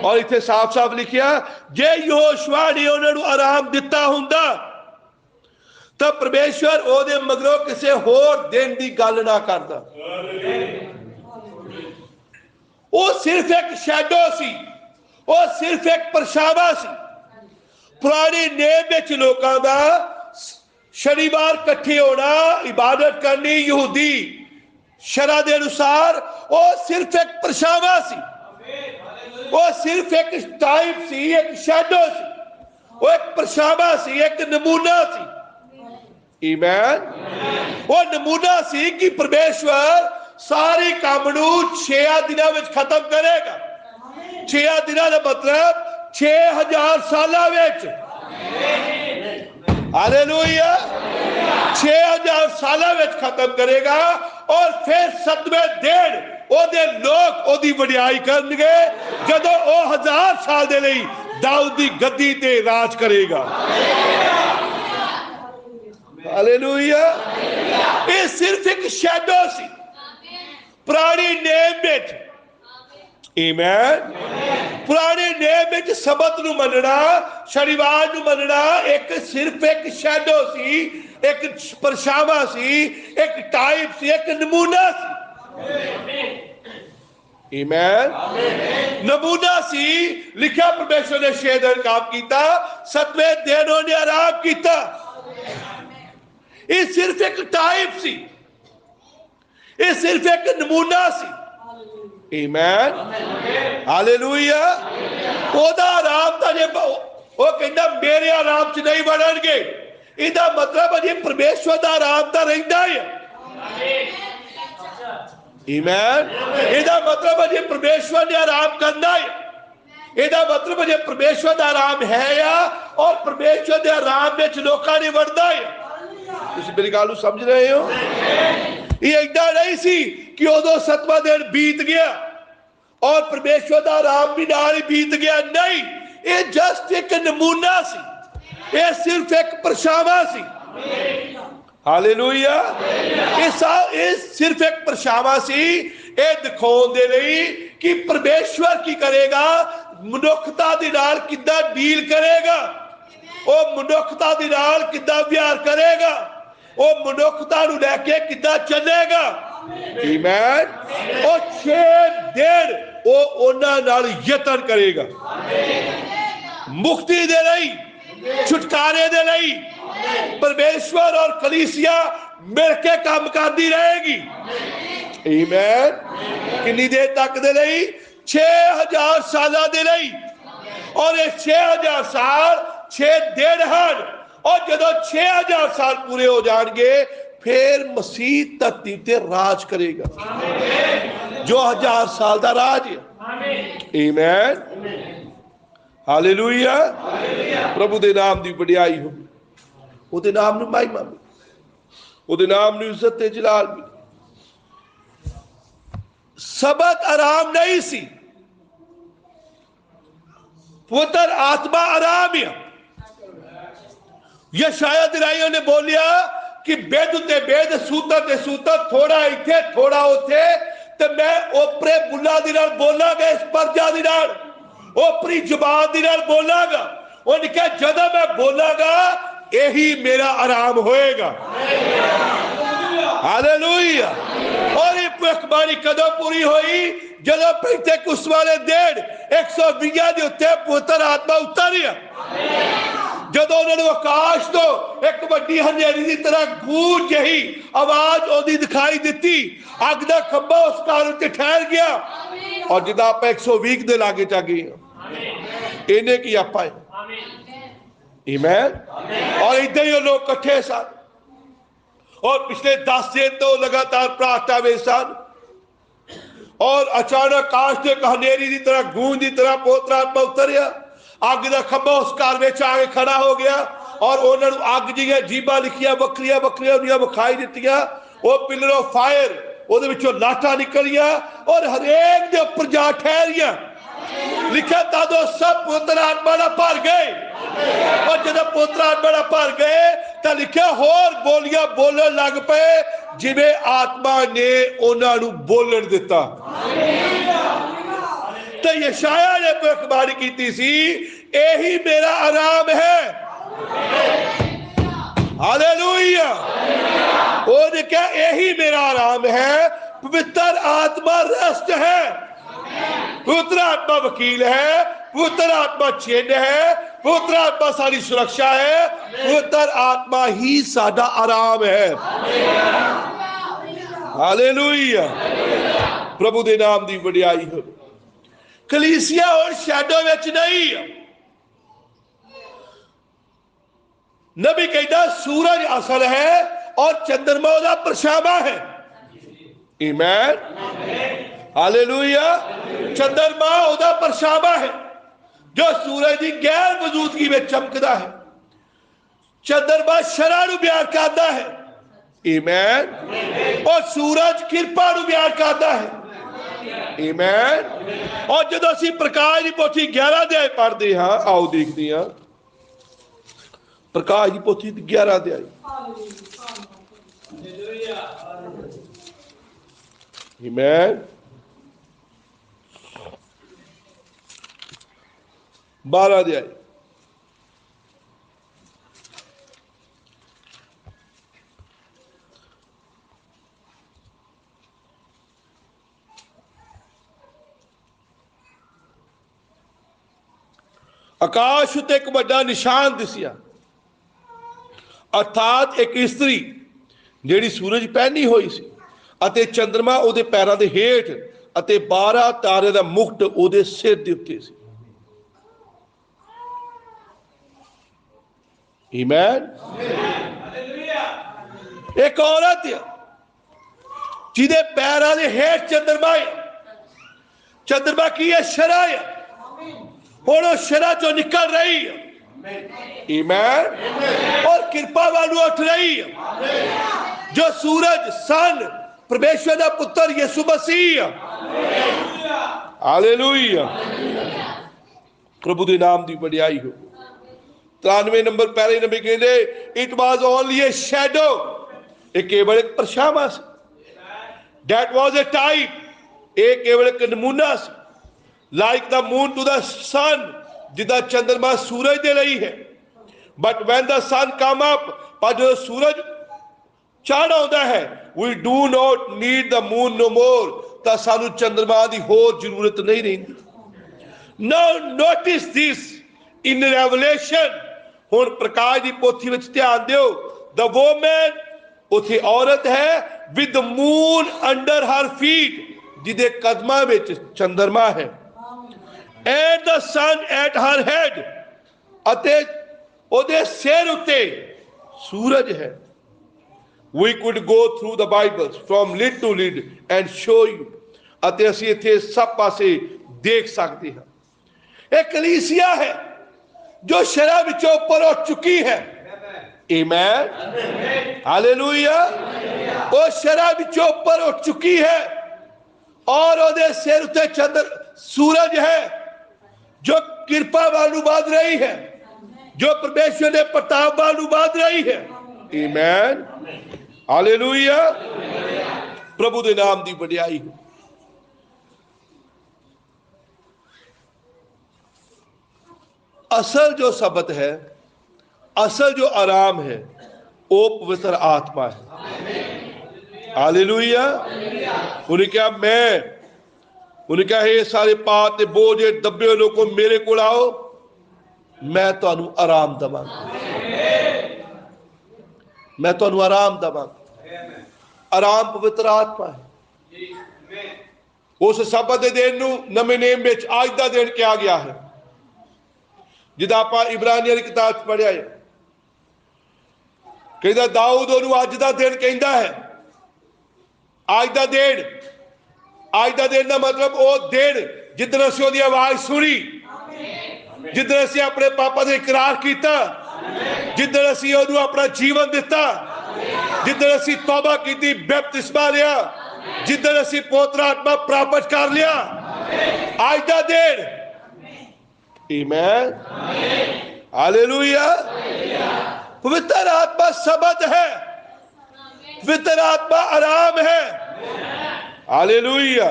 और इत्थे साफ साफ लिखिया जे यहोशुआ ने उन्होंने आराम दिता हुंदा तो परमेश्वर ओदे मगरों किसी होर दिन की गल ना करता। वो सिर्फ एक शैडो सी, वो सिर्फ एक परछावा सी। पुरानी नेम विच लोकां दा शनिवार कट्ठे होना, इबादत करनी यहूदी शरा के अनुसार, वो सिर्फ एक परछावा सी, वो सिर्फ एक टाइप सी, एक शैडो सी, वो एक परछावा सी, एक नमूना सी। ईमैन। वो नमूना सी कि परमेश्वर सारी काम नू 6 दिनों में खत्म करेगा। 6 दिनों का मतलब 6000 सालों में। हालेलुया। 6000 सालों में खत्म करेगा और फिर 7वें दिन ओदे लोग ओदी वडियाई करनगे जदों ओ 1000 साल दे लई दाऊद दी गद्दी ते राज करेगा। हालेलुया। ये सिर्फ एक शैडो सी पुरानी नेम विच। आमीन। पुराने नेम विच सबत नूं मनना, शनिवार नूं मनना एक सिर्फ एक शैडो सी, एक परछावा सी, एक टाइप सी, एक नमूना सी। आमीन। नमूना सी। लिखा परमेश्वर ने 6 दिन काम किया, 7वें दिन उन्हें आराम किया। ये सिर्फ एक टाइप सी, ये सिर्फ एक नमूना सी। आमीन। हालेलुया। ओदा आराम दा जे वो कहंदा मेरे आराम च नहीं वड़नगे, इहदा मतलब अजे परमेश्वर दा आराम दा रहिंदा है। आमीन। इहदा मतलब अजे परमेश्वर ने आराम करना है, इहदा मतलब अजे परमेश्वर दा आराम है या और परमेश्वर दे आराम विच लोकां ने वड़दा है। तुसीं मेरी गल नूं समझ रहे हो? ये इदा नहीं सी कि उदों 7वां दिन बीत गया और परमेश्वर का आराम भी नाल ही बीत गया। नहीं, ये जस्ट एक नमूना सी, ये सिर्फ एक परछावा सी। हालेलुया। ये सिर्फ एक परछावा सी, ये दिखाउण दे लई कि परमेश्वर की करेगा, मनुखता दे नाल किद्दां डील करेगा, वो मनुखता दे नाल किद्दां व्यवहार करेगा, वो मनुखता नूं लैके किद्दां चलेगा। आमीन। वो 6 दिन वो उन्हां नाल यतन करेगा मुक्ति दे लई, छुटकारे दे लई। परमेश्वर और कलीसिया मिलके काम करती रहेगी। आमीन। कितनी देर तक दे लई? 6000 साल दे लई। और ये 6000 साल 6 दिन हैं और जदों 6000 साल पूरे हो जाएंगे फिर मसीह धरती ते राज करेगा, जो 1000 साल का राज है। आमीन। हालेलुया। प्रभु दे नाम की वडियाई हो, उहदे नाम नूं महिमा मिले, उहदे नाम नूं इज्जत ते जलाल मिले। सबत आराम नहीं सी, पुत्र आत्मा आराम है। यशायाह दिराइयों ने बोलिया कि बेद ते बेद, सूतर ते सूतर, थोड़ा इत्थे थोड़ा उत्थे, ते मैं ओपरे बुल्ला दी नाल बोलांगा, इस प्रजा दी नाल ओपरी जुबान दी नाल बोलांगा। उन्हें कहा जदों मैं बोलांगा यही मेरा आराम होएगा। हालेलुया। और ये भविष्यवाणी कदों पूरी हुई? जदों पेंतेकुस्त वाले दिन 120 के उत्ते पवित्र आत्मा उतरिया, जदों उन्होंने आकाश तो एक वड्डी हनेरी की तरह गूंज जही आवाज ओदी दिखाई दी, अग दा खंभा उस घर उत्ते ठहर गया और जिदा आप 120 के लागे चा गए इन्हें की आपा है। आमीन। और इधर ही लोग इकट्ठे सन और पिछले 10 दिन तो लगातार प्रार्थना में सन और अचानक आकाश से हनेरी की तरह गूंज की तरह पवित्र आत्मा उतरिया, अग का खंभा उस घर में आके खड़ा हो गया और उन्होंने अग जी जीबा लिखिया वक्रिया वक्रिया विखाई दित्तियां। वो पिलर ऑफ फायर ਉਹਦੇ ਵਿੱਚੋਂ लाटा निकलिया और हरेक के उपर जा ठहरिया। लिखा तादो सब पुत्र आत्मा ना भर गए और जब पुत्र आत्मा ना भर गए तो लिखा होर बोलियां बोलन लग पे जिवें आत्मा ने उन्होंने बोलन दिता। जिथे यशाया ने भविष्यवाणी की सी, यही मेरा आराम है। हालेलुया। उसने कहा यही मेरा आराम है। पवित्र आत्मा रेस्ट है, पवित्र आत्मा वकील है, पवित्र आत्मा चिन्ह है, पवित्र आत्मा सारी सुरक्षा है, पवित्र आत्मा ही साडा आराम है। हालेलुया। प्रभु दे नाम दी वडियाई हो। कलीसिया और शैडो विच नहीं। नबी कहता सूरज असल है और चंद्रमा उसदा परछावां है। आमीन। हालेलुया। चंद्रमा उसदा परछावां है जो सूरज की गैर मौजूदगी में चमकदा है। चंद्रमा शरा नूं बयान करदा है। आमीन। और सूरज किरपा नूं बयान करदा है। आमीन। और जदों असीं प्रकाश की पोथी 11 अध्याय पढ़ते हाँ, आओ देखते हैं प्रकाश की पोथी 11 अध्याय। आमीन। 12 अध्याय। आकाश उत्ते एक बड़ा निशान दिसिया, अर्थात एक इस्त्री जिहड़ी सूरज पहनी हुई सी अते चंद्रमा उहदे पैरां दे हेठ अते 12 तारे दा मुकुट उहदे सिर दे उत्ते सी। आमीन। एक औरत जिहदे पैरां दे हेठ चंद्रमा है। चंद्रमा की है? शरा है। हुण शरा चो निकल रही है। आमीन। और कृपा वालू उठ रही है जो सूरज सन परमेश्वर का पुत्र यीशु मसीह। हालेलुया। प्रभु के नाम की वडियाई हो। 93 नंबर पहले नबी कहते it was only a shadow, एक केवल एक परछावां सी। दैट वाज ए टाइप, एक केवल एक नमूना सी। Like the moon to the sun, जिदा चंद्रमा सूरज दे लई है। But when the sun come up, पर जो सूरज चढ़ आउंदा है, we do not need the moon no more, तां सानू चंद्रमा दी होर जरूरत नहीं रहिंदी। Now notice this in revelation. हुण प्रकाश की पोथी विच ध्यान दिओ। द वोमन, उथे औरत है, with moon under her feet, जिदे कदमां विच चंद्रमा है। And the sun at her head, अते ओदे सिर उत्ते सूरज है। We could go through the Bible from lid to lid and show you, अते असीं इत्थे सब पासे देख सकते हैं। एक कलीसिया है जो शरा विचों ऊपर उठ चुकी है। आमीन। हालेलुया। वो शरा विचों ऊपर उठ चुकी है और ओदे सिर उत्ते सूरज है जो कृपा वालू बांध रही है, जो परमेश्वर ने प्रताप वालू बांध रही है। आमीन। हालेलुया। प्रभु दे नाम दी वडियाई हो। असल जो सबत है, असल जो आराम है, वो पवित्र आत्मा है। हालेलुया। उन्हें क्या उन्हें क्या है, सारे पाप ते बोझ दबे लोगों मेरे को आओ, मैं तुहानू आराम दवांगा। मैं तुहानू आराम दवांगा। आराम पवित्र आत्मा है। उस सबत दे दिन नू नवे नेम विच अज दा दिन कहा गया है, जिदा आपां इब्रानियां दी किताब पढ़िया है। कहता दाऊद ओनू अज दा दिन कहंदा है। अज दा दिन, अज दा दिन का मतलब वो दिन जिदन असीं ओहदी आवाज सुनी, जिदन असीं अपने पापा ने इकरार किया, जिदन असीं ओनू अपना जीवन दिता, जिदन असीं तौबा की, बपतिस्मा लिया, जिदन असीं पवित्र आत्मा प्राप्त कर लिया। अज दा दिन। आमीन। हालेलुया। पवित्र आत्मा सबत है, पवित्र आत्मा आराम है। हालेलुया।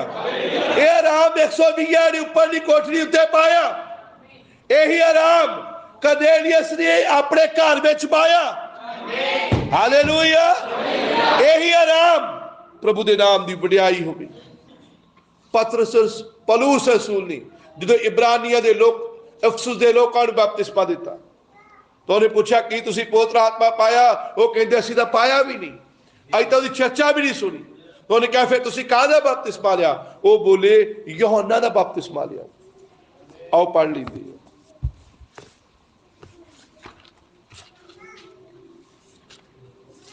ये आराम 120 ने ऊपर की कोठरी उत्ते पाया। यही आराम कर्नेलियस ने अपने घर में पाया। हालेलुया। यही आराम प्रभु के नाम की वडियाई हो गई। पतरस पौलुस रसूल ने जो इब्रानिया के लोग अफसुस के लोगों को बपतिस्मा दिता तो उन्हें पूछा कि तुसी पवित्र आत्मा पाया? वो कहते असीं तां पाया भी नहीं, अज तक चर्चा भी नहीं सुनी। तो उन्हें कहा फिर तुसी काहदा बपतिस्मा लिया? वो बोले यूहन्ना दा बपतिस्मा लिया। आओ पढ़ लीजिए।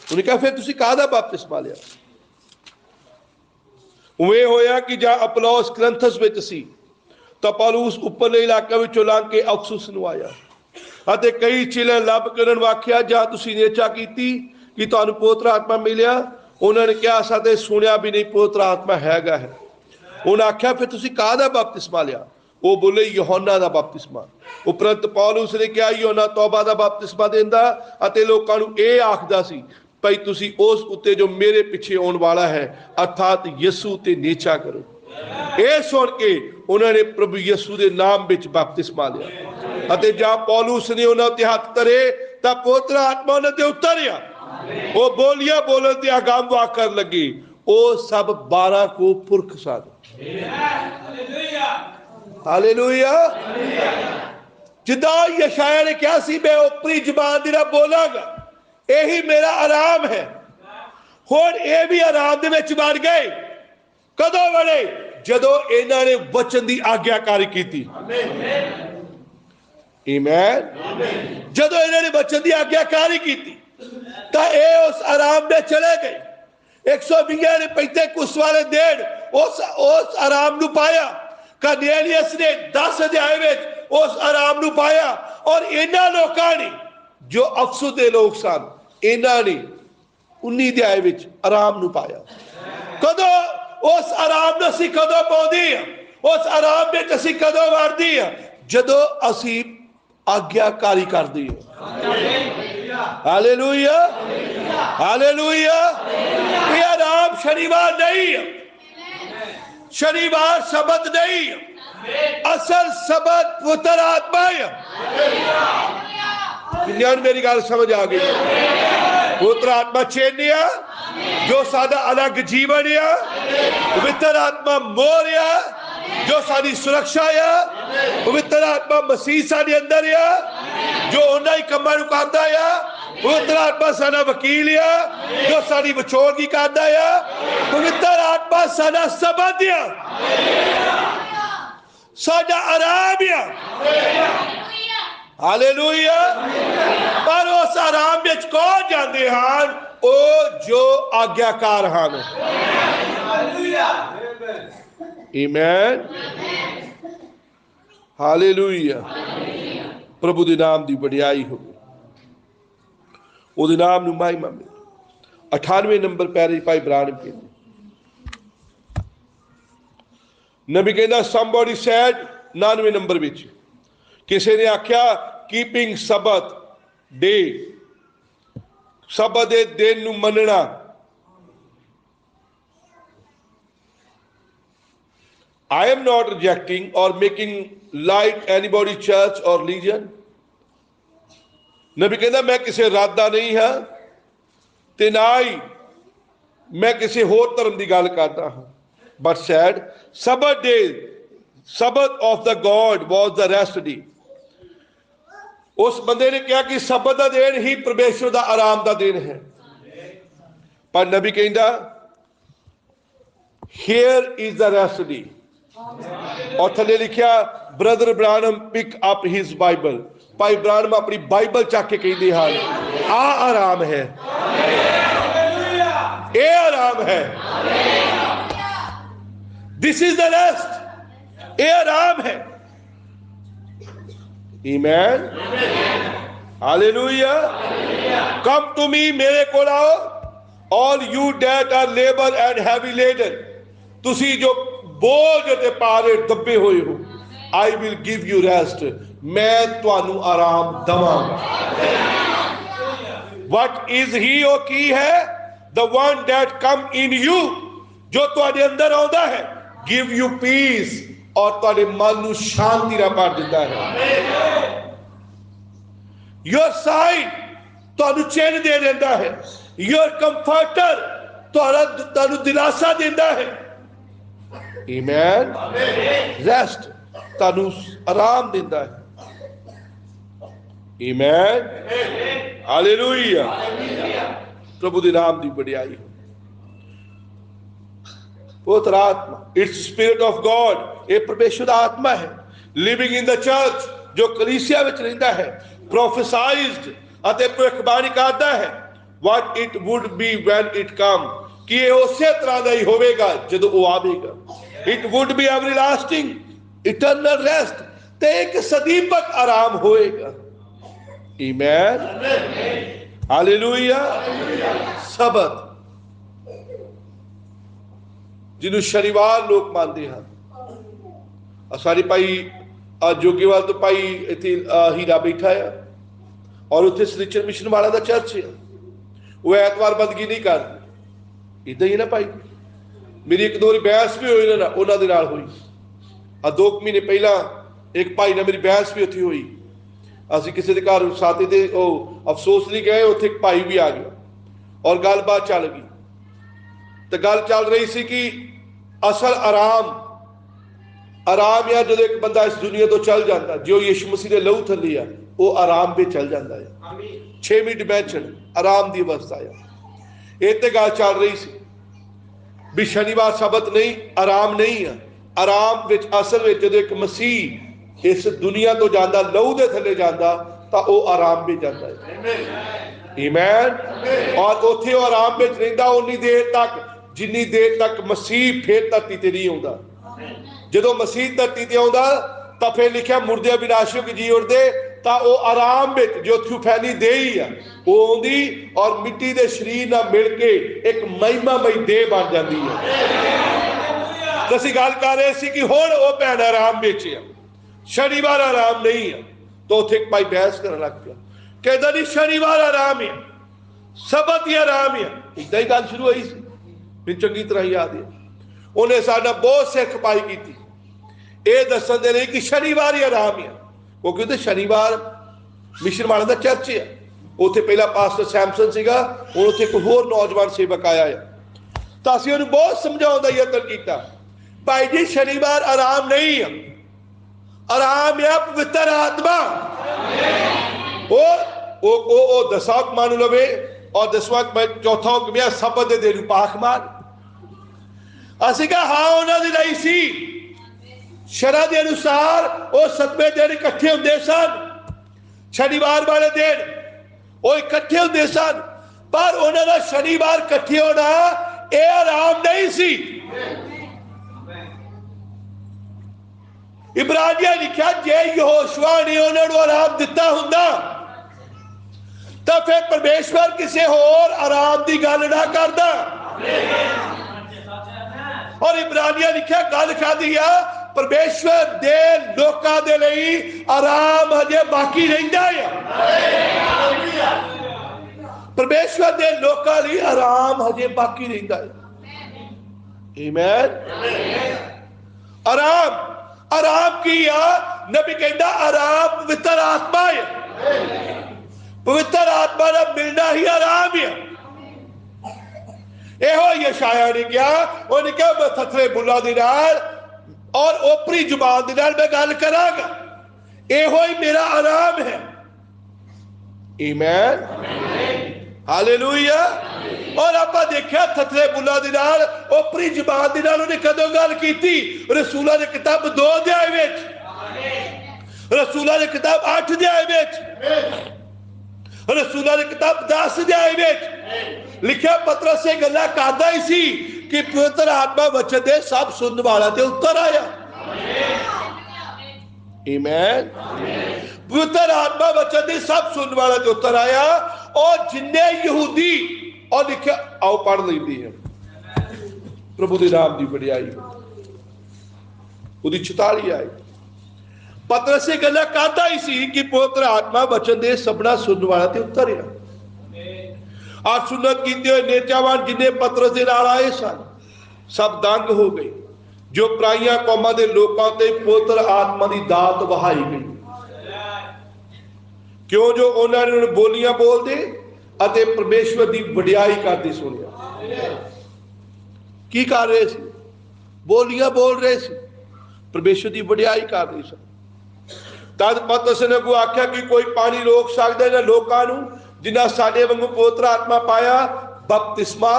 उन्हें कहा फिर तुसी काहदा बपतिस्मा लिया? उवें होया कि जहाँ अपुल्लोस कुरिन्थस विच सी तो पौलुस उपरले इलाके विचों लंघ के अफसुस नूं आया ਅਤੇ कई चेले लभ के उन्होंने आख्या जहाँ तुसीं नेचा कीती कि तुहानूं पवित्र आत्मा मिलिया? उन्होंने कहा असां ते सुनिया भी नहीं पवित्र आत्मा हैगा है। उन्हें आख्या फिर तुसीं काहदा बपतिस्मा लिया? वो बोले यूहन्ना दा बपतिस्मा। उपरंत पौलुस ने कहा यूहन्ना तौबा दा बपतिस्मा देंदा अते लोकां नूं इह आखदा सी भाई तुसीं उस उत्ते जो मेरे पिछे आउण वाला है अर्थात यसू ते नेचा करो। यह सुन के उन्होंने प्रभु यसू के नाम विच बपतिस्मा लिया अते जहाँ पौलुस ने उन्होंने उत्ते हथ धरे तां पवित्र आत्मा उन्हां ते उतरिया। वो बोलिया बोलन ते आगम वाक कर लगी। वो सब 12 को पुरख सन। हालेलुया। जिदा यशाया ने कहा सी मैं उपरी जबान दी ना बोलांगा, यही मेरा आराम है। हुण ये भी आराम दे विच बण गए। कदों बने? जदों इन्हां ने वचन की आग्याकारी की। आमीन। जदों इन्हां ने वचन की आग्याकारी की तो ये उस आराम में चले गए। 120 ने पेंतेकुस्त वाले दिन उस आराम नूं पाया। कर्नेलियस ने 10 अध्याय में उस आराम नूं पाया और इन्हां लोकां ने जो अफसुस के लोग सन इन्हां ने 19 अध्याय में आराम नूं पाया। कदों उस आराम नूं असीं कदों पाउंदे हां? उस आराम में असीं कदों वड़दे हां? जदों असीं आग्याकारी करदे हां। हालेलुया। हालेलुया। ये आराम शनिवार नहीं है। शनिवार शब्द नहीं है। असल शब्द पुत्र आत्मा है। मेरी गल समझ आ गई? पुत्र आत्मा चेन्या जो सादा अलग जीवन है। पवित्र आत्मा मोर है जो साडी सुरक्षा है। पवित्र आत्मा मसीह साडे अंदर है जो उन्हां ही कम्मां नूं करदा है। पवित्र आत्मा साडा वकील है जो साडी विचोलगी करदा है। पवित्र आत्मा साडा सबद है, साडा आराम है। हालेलुया। पर उस आराम विच कौन जाते हैं? ओ जो आज्ञाकार हैं। आमीन। हालेलुया। प्रभु के नाम की वडियाई हो, ਉਹਦੇ नाम ਨੂੰ महिमा मिले। 98 नंबर पैरे भाई इब्राहिम कहते नबी कहना somebody said 99 नंबर विच किसी ने आख्या कीपिंग सबत डे, सबत दे दिन नूं मनना। I am not rejecting or making light anybody church or religion। नबी कहना मैं किसी रात दा नहीं हाँ ते ना ही मैं किसी होर धर्म की गल करता हाँ। But said sabbath day, sabbath of the God was the rest day. उस बंदे ने कहा कि सबत का दिन ही परमेश्वर का आराम का दिन है। पर नबी कहता here is the rest day. और थले लिखा brother Branham pick up his Bible. भाई ब्रानम अपनी बाइबल चक के कहते हैं आ आराम है, ये आराम है। दिस इज द रेस्ट, ये आराम है। आमीन। हालेलुया। कम टू मी, मेरे को आओ, all you that are labour and heavy laden, तुसी जो बोझ ते पारे दबे हुए हो, I will give you rest, मैं तुहानू आराम दवांगा। वट इज ही, ओ की है? The one that come in you, जो तुहाडे अंदर आउंदा है, गिव यू पीस, और तुहाडे मन नूं शांति नाल भर दिंदा है। योर साइड तुहानूं चैन दे दिंदा है। योर कंफर्टर तुहानूं दिलासा दिंदा है। आमीन। रेस्ट तुहानूं आराम दिंदा है। आमीन, हालेलुया। प्रभु दे नाम दी बड़ाई हो। पवित्र आत्मा, इट्स स्पिरिट ऑफ गॉड, ये परमेश्वर दा आत्मा है, लिविंग इन द चर्च, जो कलीसिया विच रहिंदा है, प्रोफेसाइज्ड अते भविष्यवाणी करदा है what it would be when it come, कि ये उसे तरह दा ही होवेगा जदों वो आवेगा। It would be everlasting, eternal rest, ते एक सदीपक आराम होएगा। आमीन, हालेलुया। सबत जिन्हों शनिवार लोग मानते हैं, सारी भाई जोगीवाल तो भाई इतने हीरा बैठा है और उत्थे सनीचर मिशन वाला का चर्च है, वो ऐतवार बंदगी नहीं करते। इदा ही ना भाई, मेरी एक दो बारी बहस भी हुई ना उन्होंने नाल हुई। 2 महीने पहला एक भाई ने मेरी बहस भी उत्थे हुई। असीं किसी के घर साथी दे अफसोस नहीं गए, उत्थे एक भाई भी आ गया और गलबात चल गई। तो गल चल रही सी कि असल आराम या जो एक बंदा इस दुनिया तो चल जाता, जो यीशु मसीह के लहू थली है, वो आराम पे चल जाता है। 6वीं डिमेंशन आराम की अवस्था है। ये गल चल रही सी भी शनिवार सबत नहीं, आराम नहीं है। आराम विच असल में जो एक मसीह इस दुनिया तो जाता, लहू के थले जाता, तो वह आराम में जाता है। आमीन। और उत्थे आराम में रहिंदा उन्नी देर तक जिन्नी देर तक मसीह फिर धरती ते नहीं आउंदा। जदों मसीह धरती ते आउंदा तां फिर लिखिया मुर्दे अविनाशी होके जी उठदे, तां ओह आराम विच जो थुफैली देही है वो आउंदी और मिट्टी दे शरीर नाल मिल के एक महिमामई देह बन जाती है। तो असीं गल कर रहे सी कि हुण ओह भैण आराम विच है, शनिवार आराम नहीं है। तो उत्थे एक भाई बहस करन लग पिया, कहता नहीं शनिवार आराम है, सबत ही आराम है। इदा ही गल शुरू हुई सी, मैं चंगी तरह याद है। उन्हें साडा बहुत सिर खपाई की, ये दसन दे रही कि शनिवार ही आराम है। वो कहते शनिवार मिशन वाले का चर्च है, उत्थे पहला पास्टर सैमसन सीगा, हुण उत्थे कोई होर नौजवान सेवक आया है। तो असीं उहनूं बहुत समझाउण दा यतन कीता, भाई जी शनिवार आराम नहीं है, आराम है पवित्र आत्मा। ओ 10वां हुक्म लवे और 10वां चौथा हुक्म है सबत दे दिन पाक मान। असीं कहा हाँ उन्होंने रही सी, शरा के अनुसार वो 7वें दिन इकट्ठे होंदे सन, शनिवार वाले दिन वो इकट्ठे होंदे सन, पर उन्होंने शनिवार इकट्ठे होना ये आराम नहीं सी। इब्रानिया लिखा जे यहोशुआ ने उन्होंने आराम दिता हुंदा तो फिर परमेश्वर किसी होर आराम की गल ना करदा। और इब्रानिया लिखा गल करदी आ परमेश्वर दे लोकां दे लई आराम हजे बाकी रहिंदा है। परमेश्वर दे लोकां लई आराम हजे बाकी रहिंदा है। आमीन। आराम आराम की आ, नबी कहता आराम पवित्र आत्मा है, पवित्र आत्मा का मिलना ही आराम है। यहो यशाया ने कहा, उन्हें कहा मैं थथरे बुला दे नाल और ओपरी जुबान दे नाल मैं गल करांगा, यहो ही मेरा आराम है। आमीन, हालेलुया। और आप देखा थथरे बुला दे नाल ओपरी जुबान दे नाल उन्हें कदों गल कीती? रसूलां दी किताब 2 अध्याय विच, रसूलां दी किताब 8 अध्याय विच, रसूलां दी किताब 10 अध्याय विच लिखिया पतरस ये गल्लां करदा ही सी कि पवित्र आत्मा वचन दे सब सुनने वाला ते उत्तर आया। आमीन। पवित्र आत्मा वचन दे सब सुनने वाला ते उत्तर आया। और जिन्ने यहूदी और लिखिया आओ पढ़ लेंदी है प्रभु दे नाम दी बड़ाई उहदी 44 आई। पतरस ये गल्लां करदा ही सी कि पवित्र आत्मा वचन दे सबना सुनने वाला ते उत्तर आया। और सुन्नत कीते हुए नेचावान जिन्हें पतरस दे नाल आए सन सब दंग हो गए जो पराइयां कौमां दे लोकां ते पवित्र आत्मा की दात वहाई गई क्यों जो उन्होंने बोलियां बोलते अते परमेश्वर की वडियाई करते सुनिया की कर रहे थे बोलियां बोल रहे थे परमेश्वर की वडियाई कर रहे सन तद पतरस ने को आख्या कि कोई पानी रोक सकता है लोगों जिन्हें साडे वांगू पवित्र आत्मा पाया बपतिस्मा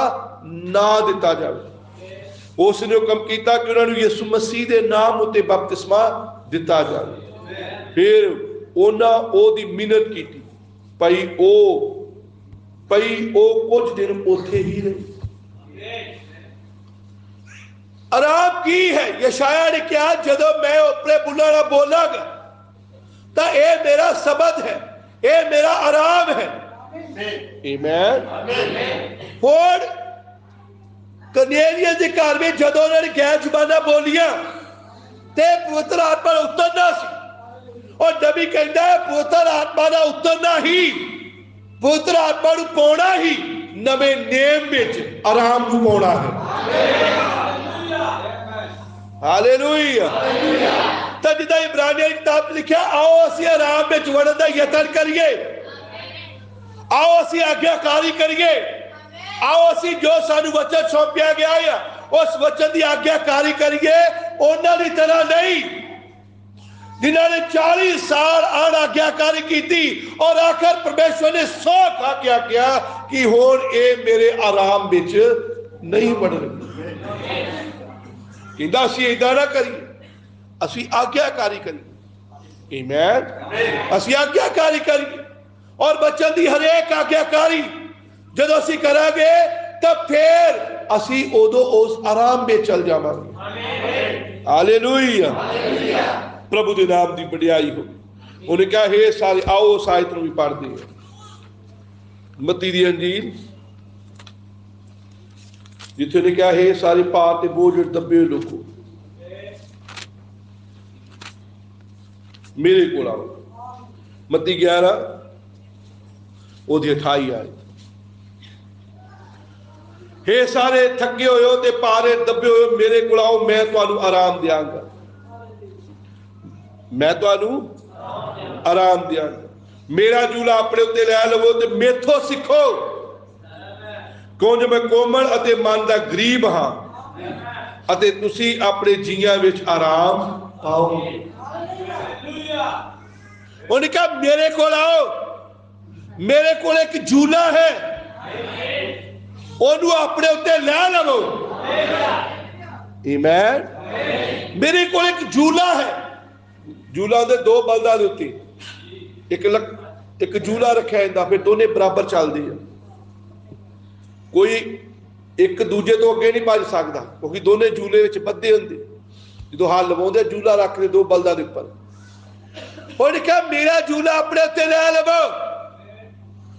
ना दिता जाए उसने हुक्म किया कि उन्होंने यीशु मसीह के नाम उत्ते बपतिस्मा दिता जाए फिर उन्होंने ओदी मिन्नत की भाई ओ कुछ दिन उत्थे ही रहे आराम की है यशाया ने कहा जदों मैं अपने बुल्ला ना बोलांगा तो ये मेरा सबद है ये मेरा आराम है आमीन हुण कनेरियन के घर में जदों उन्होंने गैर जुबाना बोलियां ते पवित्र आत्मा उतरना सी और नबी कहता है पवित्र आत्मा का उतरना ही पवित्र आत्मा नूं पाउणा ही नवे नेम विच आराम नूं पाउणा है हालेलुया तो जिदा इब्रानियों की किताब लिखा आओ असी आराम में वड़न का यतन करिए आओ असी आज्ञाकारी करिए आओ असी जो सानू वचन सौंपया गया है उस वचन की आज्ञाकारी करिए उन्होंने तरह नहीं जिन्होंने 40 साल अनाज्ञाकारी की और आखिर परमेश्वर ने 100 आज्ञा किया कि हुण ये मेरे आराम विच नहीं बढ़ने कहता असी इदा ना करिए असी आज्ञाकारी करिए आमीन असी आज्ञाकारी करिए और बच्चों की हरेक आज्ञाकारी जब असी करांगे तो फिर असी उदों उस आराम में चल जावांगे हालेलुया प्रभु के नाम की वडियाई हो उन्हें कहा हे सारे आओ उस आयत नूं भी पढ़दे हैं मत्ती दी अंजील जिथे ने कहा हे सारे भार ते बोझ दबे हुए लोगों मेरे को आओ मत्ती 11 ओदी 28 आए हे सारे थके हुए हो ते भारे दबे हुए हो मेरे को आओ मैं तुहानू आराम देंगा मैं तुहानू आराम देंगा मेरा जूला अपने उत्ते लै लवो ते मेथों सीखो क्यों जो मैं कोमल अते मन दा गरीब हाँ अते तुसी अपने जीआं विच आराम पाओगे उन्हें कहा मेरे को आओ मेरे को एक जूला है ओनू अपने उत्ते लै लवो आमीन मेरे को एक जूला है जूला दे दो बल्दां दे उत्ते एक जूला रखा जाता फिर दोने बराबर चलते हैं कोई एक दूजे तो अगे नहीं भज सकता क्योंकि दोने जूले विच बद्धे होंदे जो हाल लवाउंदे जूला रख दे दो बल्दां दे उपर उन्हें कहा मेरा जूला अपने उत्ते लै लवो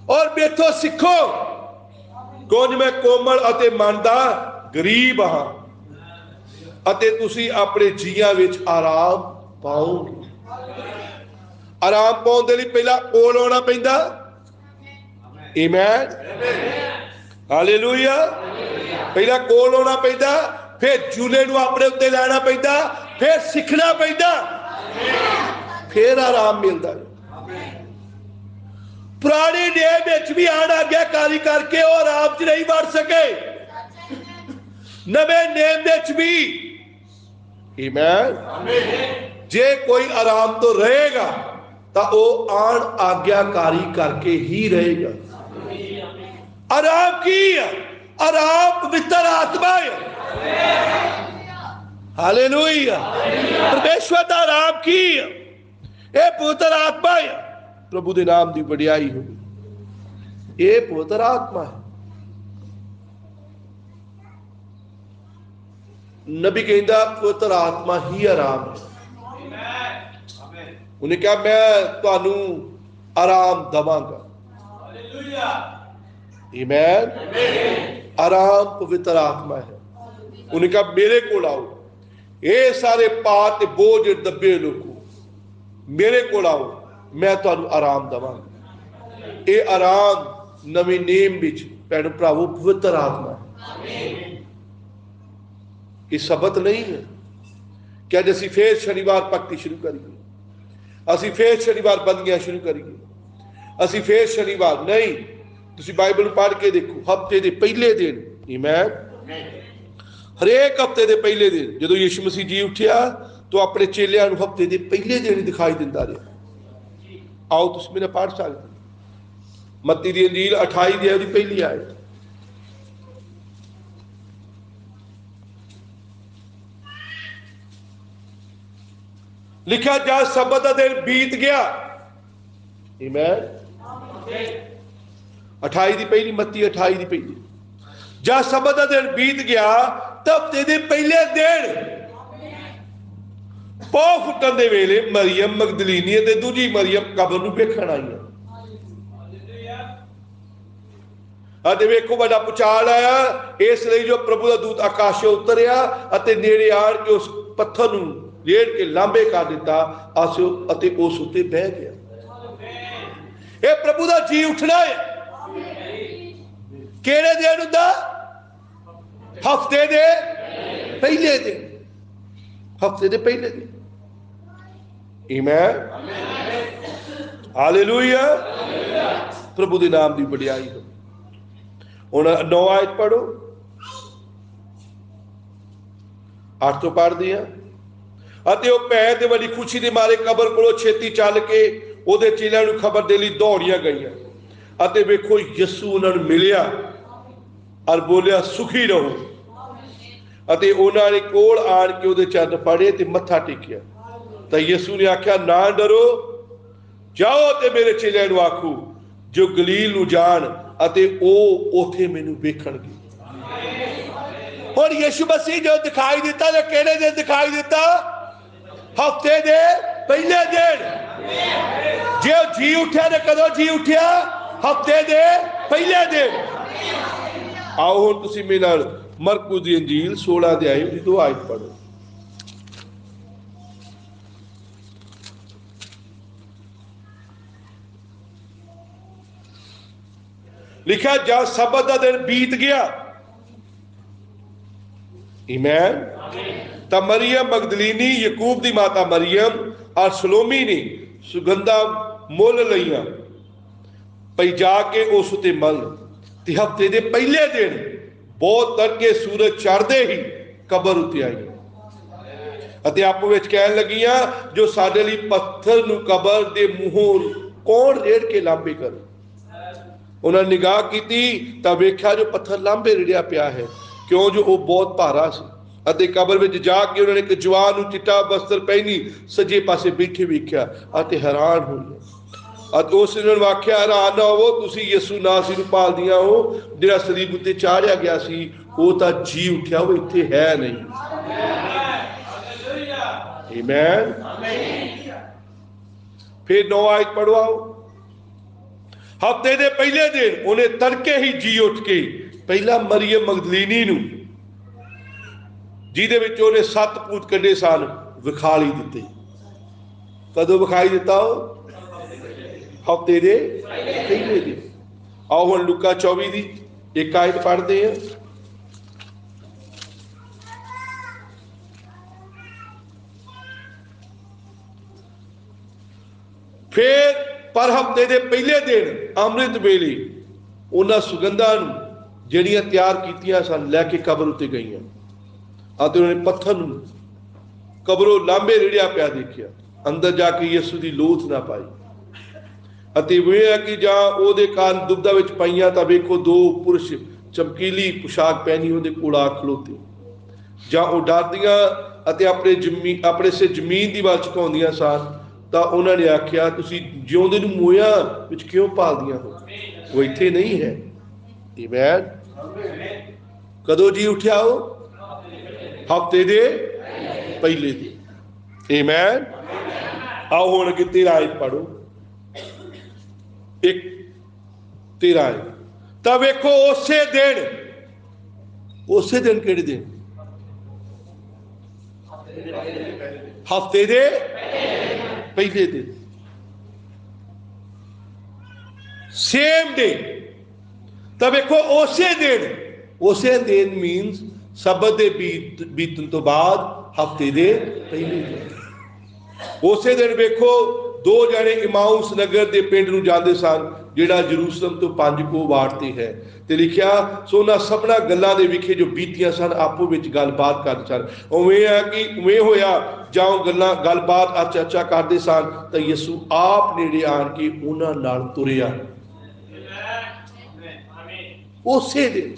और मेथों सीखो कुछ मैं कोमल अते मन दा गरीब हाँ अते तुसी अपने जीआं विच आराम पाओगे आराम पाउण दे लई पहला कोल आउणा पैंदा आमीन हालेलुया पहला कोल आउणा पैंदा फिर जूले नूं अपने उत्ते लैणा पैंदा फिर सीखना पैंदा फिर आराम मिलता पुराने नियम विच भी अनाज्ञाकारी करके और आराम च नहीं बढ़ सके नवे नियम विच भी आमीन जे कोई आराम तो रहेगा तो वह आन आज्ञाकारी करके ही रहेगा आराम की आराम पवित्र आत्मा है हालेलुया परमेश्वर का आराम की ये पवित्र आत्मा है प्रभु के नाम की वडियाई हो ये पवित्र आत्मा है नबी कहता पवित्र आत्मा ही आराम है उन्हें कहा मैं तुहानू आराम दवांगा आमीन आराम पवित्र आत्मा है उन्हें कहा मेरे को आओ ये सारे पाप ते बोझ दबे लोगों मेरे को आओ मैं तुहानू आराम दवांगा ये आराम नवी नेम विच भैण भरावो पवित्र आत्मा है ਇਹ ਸਬਤ ਨਹੀਂ ਹੈ ਕਿ ਅੱਜ ਅਸੀਂ ਫੇਰ ਸ਼ਨੀਵਾਰ ਭਗਤੀ ਸ਼ੁਰੂ ਕਰੀਏ, ਅਸੀਂ ਫੇਰ ਸ਼ਨੀਵਾਰ ਬੰਦਗੀਆਂ ਸ਼ੁਰੂ ਕਰੀਏ, ਅਸੀਂ ਫੇਰ ਸ਼ਨੀਵਾਰ ਨਹੀਂ। ਤੁਸੀਂ ਬਾਈਬਲ ਪੜ੍ਹ ਕੇ ਦੇਖੋ, ਹਫ਼ਤੇ ਦੇ ਪਹਿਲੇ ਦਿਨ, ਆਮੀਨ, ਹਰੇਕ ਹਫ਼ਤੇ ਦੇ ਪਹਿਲੇ ਦਿਨ ਜਦੋਂ ਯਿਸੂ ਮਸੀਹ ਜੀ ਉੱਠਿਆ ਤਾਂ ਆਪਣੇ ਚੇਲਿਆਂ ਨੂੰ ਹਫ਼ਤੇ ਦੇ ਪਹਿਲੇ ਦਿਨ ਹੀ ਦਿਖਾਈ ਦਿੰਦਾ ਰਿਹਾ। ਆਓ ਤੁਸੀਂ ਮੇਰੇ ਪੜ੍ਹ ਸਕਦੇ, ਮੱਤੀ ਦੀ ਅੰਜੀਲ 28 ਦੀ ਉਹਦੀ ਪਹਿਲੀ ਆਇਤ। ਲਿਖਿਆ ਜਦ ਸਬਤ ਦਾ ਦਿਨ ਬੀਤ ਗਿਆ, ਆਮੀਨ, 28 ਦੀ ਪਹਿਲੀ, ਮੱਤੀ 28 ਦੀ ਪਹਿਲੀ। ਜਦ ਸਬਤ ਦਾ ਦਿਨ ਬੀਤ ਗਿਆ ਤਾਂ ਹਫ਼ਤੇ ਦੇ ਪਹਿਲੇ ਦਿਨ ਪੌ ਫੁੱਟਣ ਦੇ ਵੇਲੇ ਮਰੀਅਮ ਮਗਦਲੀਨੀ ਅਤੇ ਦੂਜੀ ਮਰੀਅਮ ਕਬਰ ਨੂੰ ਵੇਖਣ ਆਈਆਂ। ਅਤੇ ਵੇਖੋ ਵੱਡਾ ਪੁਚਾਲ ਆਇਆ, ਇਸ ਲਈ ਜੋ ਪ੍ਰਭੂ ਦਾ ਦੂਤ ਆਕਾਸ਼ੋਂ ਉਤਰਿਆ ਅਤੇ ਨੇੜੇ ਆਣ ਕੇ ਉਸ ਪੱਥਰ ਨੂੰ ਰੇੜ ਕੇ ਲਾਂਬੇ ਕਰ ਦਿੱਤਾ ਅਤੇ ਉਸ ਉੱਤੇ ਬਹਿ ਗਿਆ। ਇਹ ਪ੍ਰਭੂ ਦਾ ਜੀ ਉੱਠਣਾ ਹੈ। ਕਿਹੜੇ ਦਿਨ ਹੁੰਦਾ? ਹਫ਼ਤੇ ਦੇ ਪਹਿਲੇ ਦਿਨ, ਹਫ਼ਤੇ ਦੇ ਪਹਿਲੇ ਦਿਨ। ਆਮੀਨ, ਹਾਲੇਲੂਇਆ, ਪ੍ਰਭੂ ਦੇ ਨਾਮ ਦੀ ਵਡਿਆਈ ਹੋ। ਹੁਣ 9 ਆਇਤ ਪੜੋ, 8 ਤੋਂ ਪੜ੍ਹਦੇ ਆ। ਅਤੇ ਉਹ ਭੈ ਤੇ ਬੜੀ ਖੁਸ਼ੀ ਦੇ ਮਾਰੇ ਕਬਰ ਕੋਲੋਂ ਛੇਤੀ ਚੱਲ ਕੇ ਉਹਦੇ ਚੇਲਿਆਂ ਨੂੰ ਖਬਰ ਦੇ ਲਈ ਦੌੜੀਆਂ ਗਈਆਂ। ਅਤੇ ਵੇਖੋ ਯਿਸੂ ਉਹਨਾਂ ਨੂੰ ਮਿਲਿਆ ਔਰ ਬੋਲਿਆ ਸੁਖੀ ਰਹੋ। ਅਤੇ ਉਹਨਾਂ ਨੇ ਕੋਲ ਆਣ ਕੇ ਉਹਦੇ ਚਰਨ ਫੜੇ ਤੇ ਮੱਥਾ ਟੇਕਿਆ। ਤਾਂ ਯਿਸੂ ਨੇ ਆਖਿਆ ਨਾ ਡਰੋ, ਜਾਓ ਤੇ ਮੇਰੇ ਚੇਲਿਆਂ ਨੂੰ ਆਖੋ ਜੋ ਗਲੀਲ ਨੂੰ ਜਾਣ ਅਤੇ ਉਹ ਉੱਥੇ ਮੈਨੂੰ ਵੇਖਣਗੇ। ਹੁਣ ਯਿਸੂ ਮਸੀਹ ਜੋ ਦਿਖਾਈ ਦਿੱਤਾ ਤੇ ਕਿਹੜੇ ਦਿਨ ਦਿਖਾਈ ਦਿੱਤਾ? ਹਫ਼ਤੇ ਦੇ ਪਹਿਲੇ ਦਿਨ। ਜੇ ਉਹ ਜੀ ਉੱਠਿਆ ਤੇ ਕਦੋਂ ਜੀ ਉੱਠਿਆ? ਹਫ਼ਤੇ ਦੇ ਪਹਿਲੇ ਦਿਨ। ਆਓ ਹੁਣ ਤੁਸੀਂ ਮੇਰੇ ਨਾਲ ਮਰਕੂ ਦੀ ਅੰਜੀਲ 16 ਅਧਿਆਇ ਦੀ 2 ਆਇਤ ਪੜ੍ਹੋ। ਲਿਖਿਆ ਜਦ ਸਬਤ ਦਾ ਦਿਨ ਬੀਤ ਗਿਆ, ਆਮੀਨ, ਤਾਂ ਮਰੀਅਮ ਮਗਦਲੀਨੀ, ਯਕੂਬ ਦੀ ਮਾਤਾ ਮਰੀਅਮ ਔਰ ਸਲੋਮੀ ਨੇ ਸੁਗੰਧਾਂ ਮੁੱਲ ਲਈਆਂ ਪਈ ਜਾ ਕੇ ਉਸ ਉਤੇ ਮਲ। ਤੇ ਹਫ਼ਤੇ ਦੇ ਪਹਿਲੇ ਦਿਨ ਬਹੁਤ ਤੜਕੇ ਸੂਰਜ ਚੜ੍ਹਦੇ ਹੀ ਕਬਰ ਉੱਤੇ ਆਈਆਂ ਅਤੇ ਆਪੋ ਵਿੱਚ ਕਹਿਣ ਲੱਗੀਆਂ ਜੋ ਸਾਡੇ ਲਈ ਪੱਥਰ ਨੂੰ ਕਬਰ ਦੇ ਮੂੰਹੋਂ ਕੌਣ ਰੇੜ ਕੇ ਲਾਂਬੇ ਕਰੇ। ਉਹਨਾਂ ਨੇ ਨਿਗਾਹ ਕੀਤੀ ਤਾਂ ਵੇਖਿਆ ਜੋ ਪੱਥਰ ਲਾਂਬੇ ਰਿੜਿਆ ਪਿਆ ਹੈ, ਕਿਉਂ ਜੋ ਉਹ ਬਹੁਤ ਭਾਰਾ ਸੀ। ਅਤੇ ਕਬਰ ਵਿੱਚ ਜਾ ਕੇ ਉਹਨਾਂ ਨੇ ਇੱਕ ਜਵਾਨ ਨੂੰ ਚਿੱਟਾ ਬਸਤਰ ਪਹਿਨੀ ਸੱਜੇ ਪਾਸੇ ਬੈਠੇ ਵੇਖਿਆ ਅਤੇ ਹੈਰਾਨ ਹੋਏ। ਅਤੇ ਉਸ ਨੇ ਆਖਿਆ ਹੈਰਾਨ ਨਾ ਹੋਵੋ, ਤੁਸੀਂ ਯਿਸੂ ਨਾਸਰੀ ਨੂੰ ਭਾਲਦੀਆਂ ਹੋ, ਜਿਹੜਾ ਸਲੀਬ ਉੱਤੇ ਚਾੜਿਆ ਗਿਆ ਸੀ। ਉਹ ਤਾਂ ਜੀ ਉੱਠਿਆ, ਉਹ ਇੱਥੇ ਹੈ ਨਹੀਂ। ਆਮੀਨ। ਫਿਰ 9 ਆਇਤ ਪੜਵਾਓ। ਹਫ਼ਤੇ ਦੇ ਪਹਿਲੇ ਦਿਨ ਉਹਨੇ ਤੜਕੇ ਹੀ ਜੀ ਉੱਠ ਕੇ ਪਹਿਲਾਂ ਮਰੀਅਮ ਮਗਦਲੀਨੀ ਨੂੰ, ਜਿਹਦੇ ਵਿੱਚ ਉਹਨੇ 7 ਭੂਤ ਕੱਢੇ ਸਨ, ਵਿਖਾਲੀ ਦਿੱਤੇ। ਕਦੋਂ ਵਿਖਾਈ ਦਿੱਤਾ? ਉਹ ਹਫ਼ਤੇ ਦੇ ਪਹਿਲੇ ਦਿਨ। ਆਓ ਹੁਣ ਲੂਕਾ 24 ਦੀ 1 ਆਇਤ ਪੜ੍ਹਦੇ ਹਾਂ। ਫਿਰ ਪਰ ਹਫ਼ਤੇ ਦੇ ਪਹਿਲੇ ਦਿਨ ਅੰਮ੍ਰਿਤ ਵੇਲੇ ਉਹਨਾਂ ਸੁਗੰਧਾਂ ਨੂੰ ਜਿਹੜੀਆਂ ਤਿਆਰ ਕੀਤੀਆਂ ਸਨ ਲੈ ਕੇ ਕਬਰ ਉੱਤੇ ਗਈਆਂ ਅਤੇ ਉਹਨਾਂ ਨੇ ਪੱਥਰ ਨੂੰ ਕਬਰੋਂ ਲਾਂਬੇ ਰਿੜਿਆ ਪਿਆ ਦੇਖਿਆ। ਅੰਦਰ ਜਾ ਕੇ ਯਿਸੂ ਦੀ ਲੋਥ ਨਾ ਪਾਈ। ਅਤੇ ਉਹ ਹੈ ਕਿ ਜਾਂ ਉਹਦੇ ਕਾਨ ਦੁਬਦਾ ਵਿੱਚ ਪਾਈਆਂ ਤਾਂ ਵੇਖੋ 2 ਪੁਰਸ਼ ਚਮਕੀਲੀ ਪੁਸ਼ਾਕ ਪਹਿਨੀ ਉਹਦੇ ਕੋਲ ਆ ਖਲੋਤੇ। ਜਾਂ ਉਹ ਡਰਦੀਆਂ ਅਤੇ ਆਪਣੇ ਸੇ ਜ਼ਮੀਨ ਦੀ ਵੱਲ ਝੁਕਾਉਂਦੀਆਂ ਸਨ। ਤਾਂ ਉਹਨਾਂ ਨੇ ਆਖਿਆ ਤੁਸੀਂ ਜਿਉਂਦੇ ਨੂੰ ਮੋਇਆ ਵਿੱਚ ਕਿਉਂ ਭਾਲਦੀਆਂ ਹੋ? ਉਹ ਇੱਥੇ ਨਹੀਂ ਹੈ। ਆਮੀਨ। ਕਦੋਂ ਜੀ ਉੱਠਿਆ? ਉਹ ਹਫ਼ਤੇ ਦੇ ਪਹਿਲੇ ਦਿਨ। ਆਮੀਨ। ਆਓ ਹੁਣ ਅੱਗੇ 13 ਆਇਤ ਪੜ੍ਹੋ। 13 ਆਇਤ। ਤਾਂ ਵੇਖੋ ਉਸੇ ਦਿਨ ਕਿਹੜੇ ਦਿਨ? ਹਫ਼ਤੇ ਦੇ ਪਹਿਲੇ ਦਿਨ। Same day. ਤਾਂ ਵੇਖੋ ਉਸੇ ਦਿਨ ਮੀਨਸ सबत दे बीतन तो बाद हफ्ते दे पहले दिन। उसे दिन वेखो दो जने इमाउस नगर के पिंड नूं जांदे सन जिहड़ा यरूशलेम तो 5 कोह वाट ते है। ते लिखिया सो उन्हां सबना गल्लां दे विखे जो बीतियां सन आपो विच गलबात करदे सन। उवें है कि उवें होया जाओ गल्लां गलबात चर्चा करदे सन तां यसू आप नेड़े आण के उन्हां नाल तुरिया। उसे दिन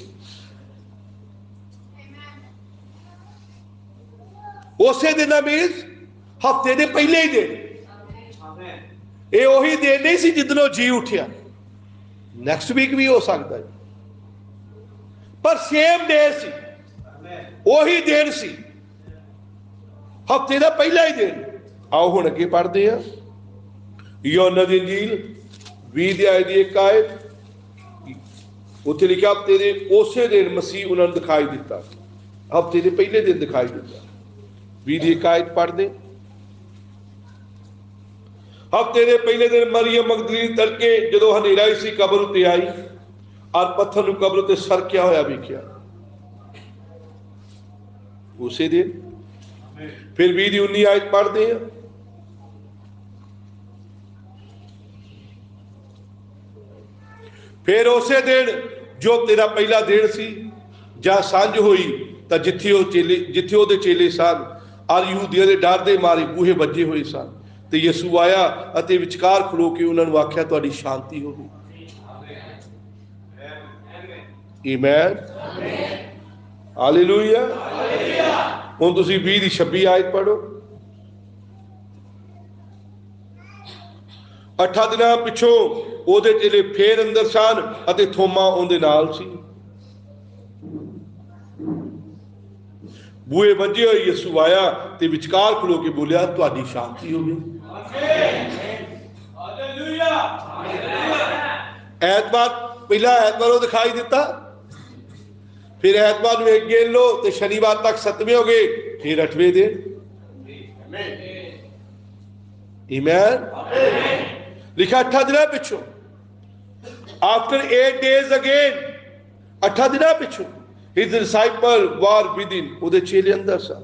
उसे दिन मीनस हफ्ते दे पहले ही दिन। ये उही दिन नहीं सी जिदनों जी उठिया, नैक्सट वीक भी हो सकता है, पर सेम डे सी, उही दिन सी, हफ्ते का पहला ही दिन। आओ हुण अगे पढ़ते हैं यूहन्ना दी इंजील 20 अध्याय दी 1 आयत। उत्थे लिखा हफ्ते दे उसे दिन मसीह उन्होंने दिखाई दिता, हफ्ते के पहले दिन दिखाई दिता। 20 दी 1 आयत पढ़ते। हफ्ते के पहले दिन मरियम मगदलीनी तड़के जदों हनेरा ही सी कब्र उत्ते आई और पत्थर नूं कब्र उत्ते सरकिया होया वेखिया। उसे दिन फिर 20 दी 19 आयत पढ़ते हैं। फिर उसे दिन जो तेरा पहला दिन सी जां सांझ हुई तां जिथे ओहदे चेले सन और यहूदियों के डर के मारे बूहे वजे हुए सन तो यसू आया अते विचकार खलो के उन्होंने आख्या तुहाडी शांति होवे। आमीन हालेलुया। हुण तुसीं 20 दी 26 आयत पढ़ो। 8 दिनां पिछों ओहदे चेले फेर अंदर सन अते थोमा उहदे नाल सी। बूहे वजे होए यसू आया ते विचकार खलो के बोलिया तुहाडी शांति होवे। ऐतवार पहला ऐतवार वो दिखाई दिता, फिर ऐतवार में गिन लो तो शनिवार तक 7वें हो गए, फिर 8वें दिन। आमीन लिखा 8 दिन पिछों आफ्टर 8 days अगेन 8 दिन पिछों his disciple were within ਉਹਦੇ ਚੇਲੇ ਅੰਦਰ ਸਨ।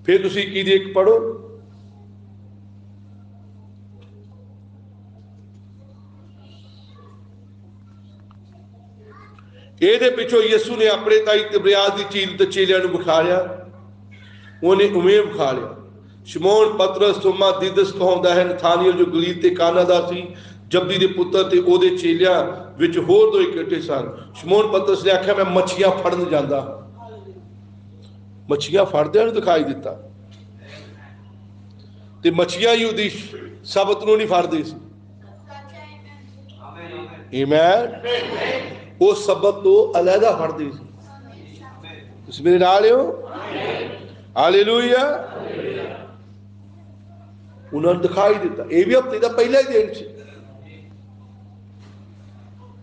फिर तुसी की देख पढ़ो ਇਹਦੇ ਪਿੱਛੋਂ ਯਿਸੂ ਨੇ ਆਪਣੇ ਤਾਈ ਤਿਬਰਿਆਸ ਦੀ ਝੀਲ ਤੇ ਚੇਲਿਆਂ ਨੂੰ ਵਿਖਾਲਿਆ। ਉਹਨੇ ਉਵੇਂ ਵਿਖਾ ਲਿਆ ਸ਼ਮੌਨ ਪਤਰਸ ਥੋਮਾ ਦਿਦਸ ਕਹਾਉਂਦਾ ਹੈ ਨਥਾਨੀਅਲ ਜੋ ਗਲੀਲ ਤੇ ਕਾਨਾ ਦਾ ਸੀ जबदी के पुत्र ते ओदे चेलियां विच होर दो इकट्ठे सन। शमौन पतरस ने आख्या मैं मछलियां फड़न जांदा। मछलियां फड़दियां नूं दिखाई दिता ते मछलियां यहूदी सबत नूं नहीं फड़दे सी। आमीन वो सबत तो अलहदा फड़दे सी। तुसीं मेरे नाल हो हालेलुया। उन्होंने दिखाई दिता ये भी हफ्ते का पहला ही दिन सी,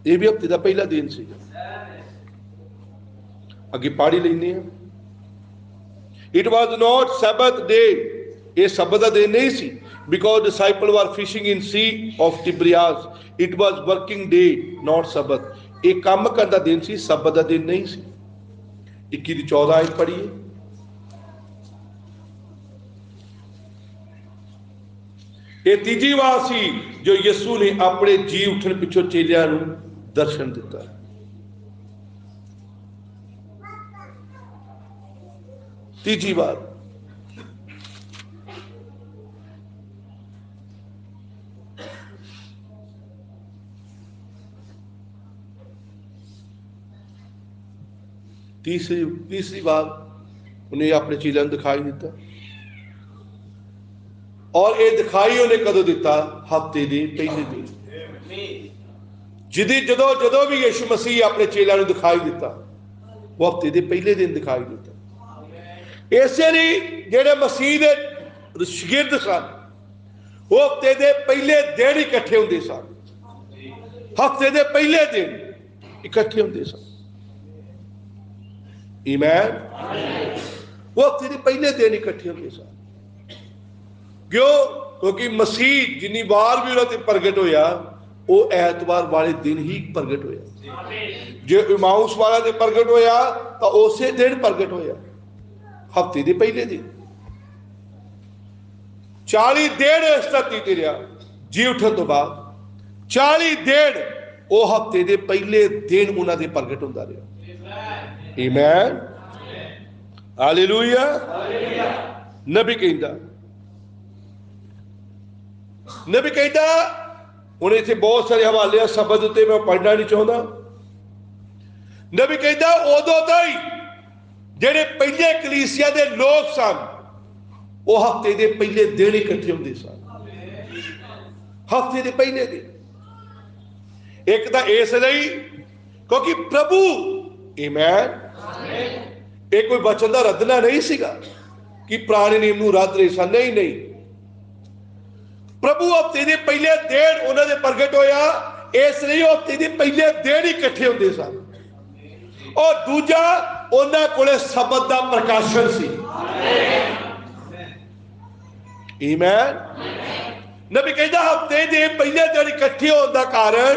ये भी हफ्ते का पहला दिन से। अगे पढ़ी लेने। It was not sabbath day, ये सबत का दिन नहीं सी because disciple were fishing in sea of Tiberias. It was working day not sabbath, एक काम करता दिन सी, सबत का दिन नहीं सी। 21 दी 14 आयत पढ़िए। ये तीजी वार सी जो यसू ने अपने जी उठन पिछों चेलियां नूं दर्शन दिता। तीजी बार तीसरी बार उन्हें अपने चेलियां नूं दिखाई दिता। और ये दिखाई उन्हें कदों दिता? हफ्ते के पहले दिन। जिदी जदों जदों भी यीशु मसीह अपने चेलियां नूं दिखाई दिता वो हफ्ते के पहले दिन दिखाई दिता। इसे लिए जेडे मसीह दे शागिर्द सन वो हफ्ते के पहले दिन इकट्ठे होंदे सन, हफ्ते के पहले दिन इकट्ठे होंदे सन। आमीन वो हफ्ते के पहले दिन इकट्ठे होंदे सन। क्यों? क्योंकि मसीह जिन्नी बार भी उन्होंने प्रगट होया वो ਐਤਵਾਰ वाले दिन ही प्रगट होया। जो इमाउस वाला ने प्रगट होया तो उस दिन प्रगट होया, हफ्ते के पहले दिन। 40 दिन इस धरती ते रहा जी उठन तो बाद, 40 दिन वो हफ्ते के पहले दिन उन्होंने प्रगट होता रहा। आमीन, हालेलुया। नबी कहता हुण इत्थे बहुत सारे हवाले शब्द उत्ते मैं पढ़ना नहीं चाहता। नबी कहता उदों तो ही जेडे पहले कलीसिया के लोग सन वो हफ्ते के पहले दिन इकट्ठे होंदे सन, हफ्ते के पहले दिन। एक तो इसलिए क्योंकि प्रभु, आमीन, ये कोई वचन का रद्दना नहीं सीगा कि पुराने नियम नूं रद्द रहे सन, नहीं नहीं। प्रभु हफ्ते के पहले दिन उन्होंने प्रगट होया, इसलिए हफ्ते के पहले दिन ही इकट्ठे होंदे सन। और दूजा उन्हां कोले शब्द का प्रकाशन सी। आमीन। नबी कहता हफ्ते के पहले दिन इकट्ठे होने का कारण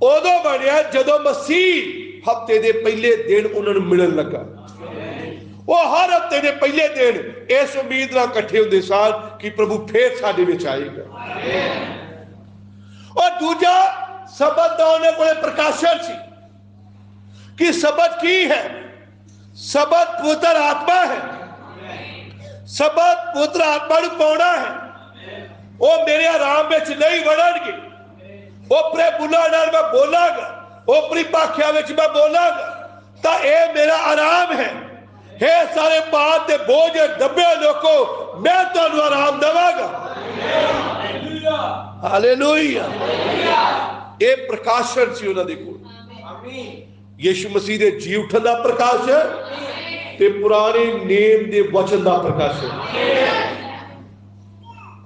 उदों बनया जदों मसीह हफ्ते के पहले दिन उन्होंने मिलन लगा। वो हर हफ्ते के पहले दिन इस उम्मीद नाल इकट्ठे होंदे सन कि प्रभु फिर साडे विच आएगा। और दूजा शब्द का उन्हां कोले प्रकाशन सी कि शब्द की है, शब्द पवित्र आत्मा है, शब्द पवित्र आत्मा नूं पाउणा है। वो मेरे आराम में नहीं वड़नगे, वो अपने बुल्लां नाल मैं बोलांगा, वो अपनी भाखिया में मैं बोलांगा, तो यह मेरा आराम है। हे सारे पाप के बोझ दबे लोगों, मैं तुहानूं आराम देवांगा। हालेलुया। ये प्रकाशन सी उन्हां दे कोल। यीशु मसीह दे जी उठन दा प्रकाशन ते पुराने नेम दे वचन दा प्रकाशन।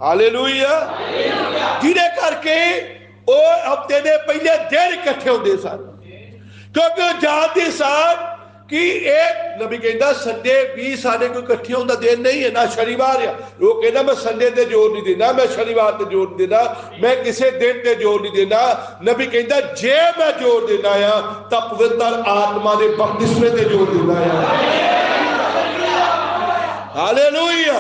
हालेलुया। जिहदे करके वो हफ्ते दे पहले दिन इकट्ठे होंदे सन, क्योंकि जानते सन कि एक नबी कहता संडे भी साढ़े कोई इकट्ठे होने का दिन नहीं है, ना शनिवार है। वो कहना मैं संडे ते जोर नहीं देना, मैं शनिवार ते जोर नहीं देना, मैं किसी दिन ते जोर नहीं देना। नबी कहता जे मैं जोर देना है तो पवित्र आत्मा के बपतिस्मे ते जोर देना है। हालेलुया।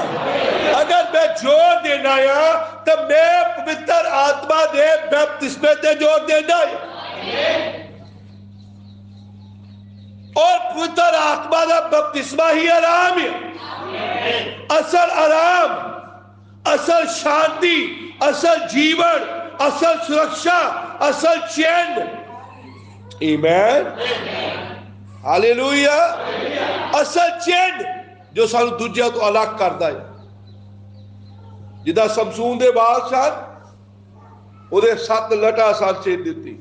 अगर मैं जोर देना है तो मैं पवित्र आत्मा के बपतिस्मे ते जोर देना है। और पवित्र आत्मा का बपतिस्मा ही आराम है। असल आराम, असल शांति, असल जीवन, असल सुरक्षा, असल चैन। आमीन, हालेलुया। असल चैन जो सानू दूजिया तो अलग करता है। जिदा समसून दे बाल सन, उहदे 7 लटा सन चेन दी,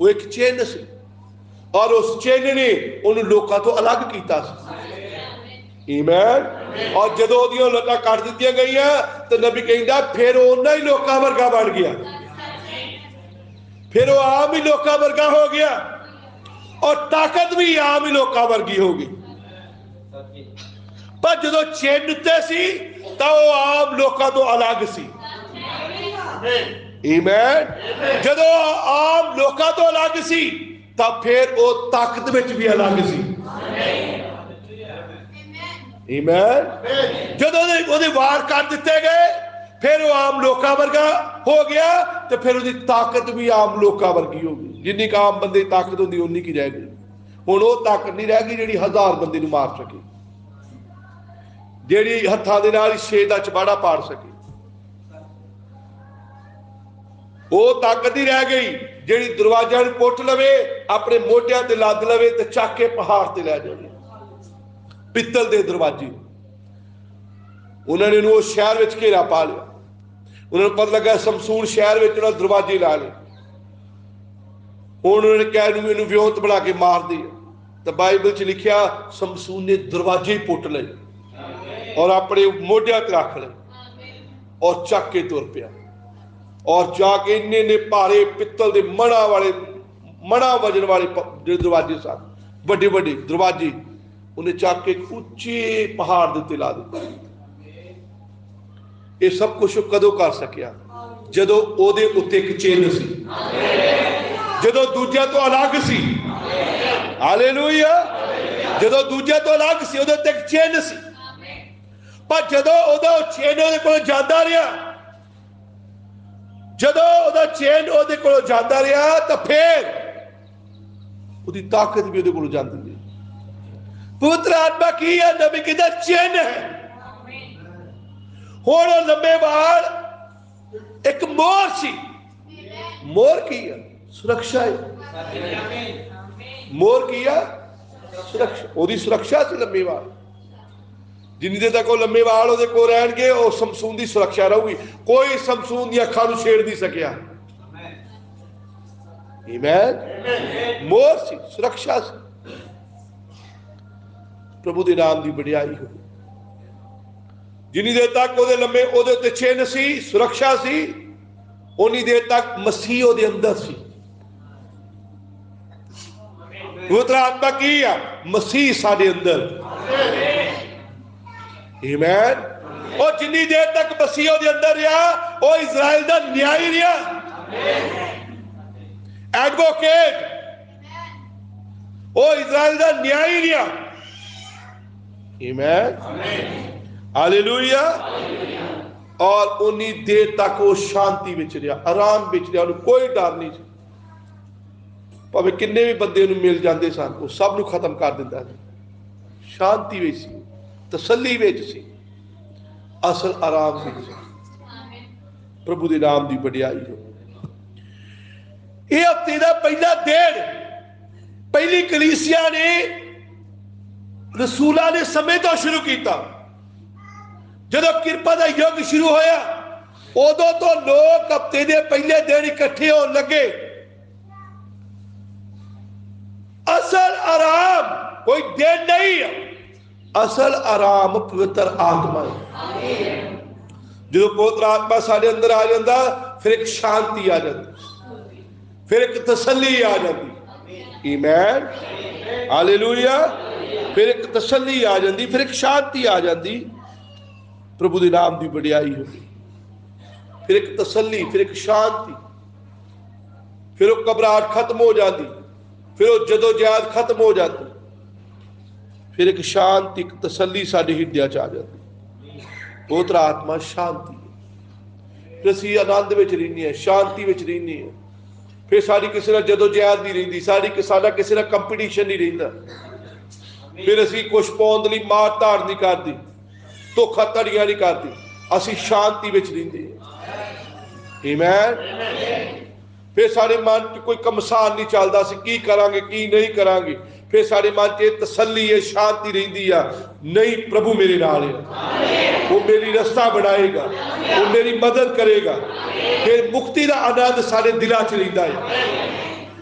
वो एक चैन सी और उस चैन ने उन्होंने लोगों तो अलग किया। आमीन। और जदों ओदियां लटां कट दित्तियां गईयां तो नबी कहंदा फिर उन्हां ही लोकां वर्गा बन गया, फिर वो आम ही लोकां वर्गा हो गया और ताकत भी आम ही लोकां वर्गी हो गई। पर जदों चैन उत्ते सी तो वो आम लोकां तो अलग सी। आमीन। जदों आम लोकां तो अलग सी तो फिर वो ताकत में भी अलग सी। आमीन। जदों ओदे वार कर दिते गए फिर वो आम लोकां वर्गा हो गया तो फिर उसकी ताकत भी आम लोकां वर्गी हो गई। जिन्नी क आम बंदे ताकत होंदी उन्नी की रह गई। हुण वो ताकत नहीं रह गई जिहड़ी 1000 बंदे नूं मार सके, जिहड़ी हत्थां दे नाल 6 दा चबाड़ा पाड़ सके। वो ताकत ही रह गई जिहड़ी दरवाजा नूं पुट लवे, अपने मोढियां ते लद लवे ते चक के पहाड़ ते लै जावे। पित्तल दे दरवाजे उन्होंने वो शहर में घेरा पा लिया। उन्होंने पता लगा समसून शहर में दरवाजे ला ले। हुण उन्होंने कहा मैनूं विਉਂਤ बना के मार दी। तो बाइबल च लिखिया समसून ने दरवाजे ही पुट ले और अपने मोढियां ते रख ले और चक के तुर पिया और जाके इन्ने भारे पित्तल के मणा वजन वाले जो दरवाजे सन, बड़े बड़े दरवाजे, उन्हें चक के उच्चे पहाड़ के उत्ते ला दिता। ये सब कुछ कदों कर सकिया? ਜਦੋਂ ਉਹਦੇ ਉੱਤੇ ਇੱਕ ਚਿੰਨ੍ਹ ਸੀ, ਜਦੋਂ ਦੂਜਿਆਂ ਤੋਂ ਅਲੱਗ ਸੀ। ਹਾਲੇਲੂਇਆ। ਜਦੋਂ ਦੂਜਿਆਂ ਤੋਂ ਅਲੱਗ ਸੀ, ਉਹਦੇ ਉੱਤੇ ਇੱਕ ਚਿੰਨ੍ਹ ਸੀ। ਪਰ ਜਦੋਂ ਉਹਦਾ ਚਿੰਨ੍ਹ ਉਹਦੇ ਕੋਲ ਜਾਂਦਾ ਰਿਹਾ, ਜਦੋਂ ਉਹਦਾ ਚਿੰਨ੍ਹ ਉਹਦੇ ਕੋਲ ਜਾਂਦਾ ਰਿਹਾ, ਤਾਂ ਫਿਰ ਉਹਦੀ ਤਾਕਤ ਵੀ ਉਹਦੇ ਕੋਲ ਜਾਂਦੀ ਹੈ। ਪਵਿੱਤਰ ਆਤਮਾ ਕੀ ਹੈ? ਨਬੀ ਕਹਿੰਦਾ ਚਿੰਨ੍ਹ ਹੈ। ਹੁਣ ਉਹ ਲੰਬੇ ਵਾਲ ਇੱਕ ਮੋਹਰ ਸੀ। ਮੋਹਰ ਕੀ ਹੈ? ਸੁਰੱਖਿਆ ਹੈ। ਮੋਹਰ ਕੀ ਹੈ? ਸੁਰੱਖਿਆ। ਉਹਦੀ ਸੁਰੱਖਿਆ ਸੀ ਲੰਬੇ ਵਾਲ। ਜਿੰਨੀ ਦੇਰ ਤੱਕ ਉਹ ਲੰਬੇ ਵਾਲ ਉਹਦੇ ਕੋਲ ਰਹਿਣਗੇ, ਉਹ ਸਮਸੂਨ ਦੀ ਸੁਰੱਖਿਆ ਰਹੂਗੀ। ਕੋਈ ਸਮਸੂਨ ਦੀਆਂ ਅੱਖਾਂ ਨੂੰ ਛੇੜ ਨਹੀਂ ਸਕਿਆ। ਆਮੀਨ। ਮੋਹਰ ਸੀ, ਸੁਰੱਖਿਆ ਸੀ। ਪ੍ਰਭੂ ਦੇ ਨਾਮ ਦੀ ਵਡਿਆਈ ਹੋ। ਜਿੰਨੀ ਦੇਰ ਤੱਕ ਉਹਦੇ ਲੰਮੇ ਉਹਦੇ ਉੱਤੇ ਚਿੰਨ੍ਹ ਸੀ, ਸੁਰੱਖਿਆ ਸੀ, ਉਨੀ ਦੇਰ ਤੱਕ ਮਸੀਹ ਉਹਦੇ ਅੰਦਰ ਸੀ। ਪਵਿੱਤਰ ਆਤਮਾ ਕੀ ਆ? ਮਸੀਹ ਸਾਡੇ ਅੰਦਰ। ਆਮੀਨ। ਉਹ ਜਿੰਨੀ ਦੇਰ ਤੱਕ ਮਸੀਹ ਉਹਦੇ ਅੰਦਰ ਰਿਹਾ, ਉਹ ਇਜ਼ਰਾइल ਦਾ ਨਿਆਈ ਰਿਹਾ, ਐਡਵੋਕੇਟ। ਉਹ ਇਜ਼ਰਾइल ਦਾ ਨਿਆਈ ਰਿਹਾ। ਆਮੀਨ। ਹਾਲੇਲੂਇਆ। ਔਰ ਉਨੀ ਦੇਰ ਤੱਕ ਉਹ ਸ਼ਾਂਤੀ ਵਿੱਚ ਰਿਹਾ, ਆਰਾਮ ਵਿੱਚ ਰਿਹਾ। ਉਹਨੂੰ ਕੋਈ ਡਰ ਨਹੀਂ ਸੀ। ਭਾਵੇਂ ਕਿੰਨੇ ਵੀ ਬੰਦੇ ਨੂੰ ਮਿਲ ਜਾਂਦੇ ਸਨ, ਉਹ ਸਭ ਨੂੰ ਖਤਮ ਕਰ ਦਿੰਦਾ ਸੀ। ਸ਼ਾਂਤੀ ਵਿੱਚ ਸੀ, ਤਸੱਲੀ ਵਿੱਚ ਸੀ, ਅਸਲ ਆਰਾਮ ਵਿੱਚ ਸੀ। ਪ੍ਰਭੂ ਦੇ ਨਾਮ ਦੀ ਵਡਿਆਈ ਹੋ। ਇਹ ਹਫ਼ਤੇ ਦਾ ਪਹਿਲਾ ਦਿਨ ਪਹਿਲੀ ਕਲੀਸਿਆ ਨੇ ਰਸੂਲਾਂ ਦੇ ਸਮੇਂ ਤੋਂ ਸ਼ੁਰੂ ਕੀਤਾ। ਜਦੋਂ ਕਿਰਪਾ ਦਾ ਯੁੱਗ ਸ਼ੁਰੂ ਹੋਇਆ, ਉਦੋਂ ਤੋਂ ਲੋਕ ਹਫ਼ਤੇ ਦੇ ਪਹਿਲੇ ਦਿਨ ਇਕੱਠੇ ਹੋਣ ਲੱਗੇ। ਅਸਲ ਆਰਾਮ ਕੋਈ ਦਿਨ ਨਹੀਂ ਹੈ, ਅਸਲ ਆਰਾਮ ਪਵਿੱਤਰ ਆਤਮਾ ਹੈ। ਜਦੋਂ ਪਵਿੱਤਰ ਆਤਮਾ ਸਾਡੇ ਅੰਦਰ ਆ ਜਾਂਦਾ, ਫਿਰ ਇੱਕ ਸ਼ਾਂਤੀ ਆ ਜਾਂਦੀ, ਫਿਰ ਇੱਕ ਤਸੱਲੀ ਆ ਜਾਂਦੀ। ਆਮੀਨ। ਹਾਲੇਲੂਇਆ। ਫਿਰ ਇੱਕ ਤਸੱਲੀ ਆ ਜਾਂਦੀ, ਫਿਰ ਇੱਕ ਸ਼ਾਂਤੀ ਆ ਜਾਂਦੀ। ਪ੍ਰਭੂ ਦੇ ਨਾਮ ਦੀ ਵਡਿਆਈ ਹੋਵੇ। ਫਿਰ ਇੱਕ ਤਸੱਲੀ, ਫਿਰ ਇੱਕ ਸ਼ਾਂਤੀ, ਫਿਰ ਉਹ ਘਬਰਾਹਟ ਖਤਮ ਹੋ ਜਾਂਦੀ, ਫਿਰ ਉਹ ਜਦੋਜਹਿਦ ਖਤਮ ਹੋ ਜਾਂਦੀ, ਫਿਰ ਇੱਕ ਸ਼ਾਂਤੀ, ਇੱਕ ਤਸੱਲੀ ਸਾਡੇ ਹਿਰਦਿਆਂ ਚ ਆ ਜਾਂਦੀ। ਪਵਿੱਤਰ ਆਤਮਾ ਸ਼ਾਂਤੀ ਹੈ। ਫਿਰ ਅਸੀਂ ਆਨੰਦ ਵਿੱਚ ਰਹਿੰਦੇ ਹਾਂ, ਸ਼ਾਂਤੀ ਵਿੱਚ ਰਹਿੰਦੇ ਹਾਂ। ਫਿਰ ਸਾਡੀ ਕਿਸੇ ਨਾਲ ਜਦੋਜਹਿਦ ਨਹੀਂ ਰਹਿੰਦੀ, ਸਾਡਾ ਕਿਸੇ ਨਾਲ ਕੰਪੀਟੀਸ਼ਨ ਨਹੀਂ ਰਹਿੰਦਾ। ਫਿਰ ਅਸੀਂ ਕੁਛ ਪਾਉਣ ਦੇ ਲਈ ਮਾਰ ਧਾੜ ਨਹੀਂ ਕਰਦੀ, ਧੋਖਾ ਧੜੀਆਂ ਨਹੀਂ ਕਰਦੀ। ਅਸੀਂ ਸ਼ਾਂਤੀ ਵਿੱਚ ਰਹਿੰਦੇ ਹਾਂ। ਆਮੀਨ। ਫਿਰ ਸਾਡੇ ਮਨ 'ਚ ਕੋਈ ਘਮਸਾਨ ਨਹੀਂ ਚੱਲਦਾ, ਅਸੀਂ ਕੀ ਕਰਾਂਗੇ ਕੀ ਨਹੀਂ ਕਰਾਂਗੇ। ਫਿਰ ਸਾਡੇ ਮਨ 'ਚ ਇਹ ਤਸੱਲੀ ਹੈ, ਸ਼ਾਂਤੀ ਰਹਿੰਦੀ ਆ, ਨਹੀਂ ਪ੍ਰਭੂ ਮੇਰੇ ਨਾਲ ਹੈ, ਉਹ ਮੇਰੀ ਰਸਤਾ ਬਣਾਏਗਾ, ਉਹ ਮੇਰੀ ਮਦਦ ਕਰੇਗਾ। ਫਿਰ ਮੁਕਤੀ ਦਾ ਆਨੰਦ ਸਾਡੇ ਦਿਲਾਂ 'ਚ ਰਹਿੰਦਾ ਹੈ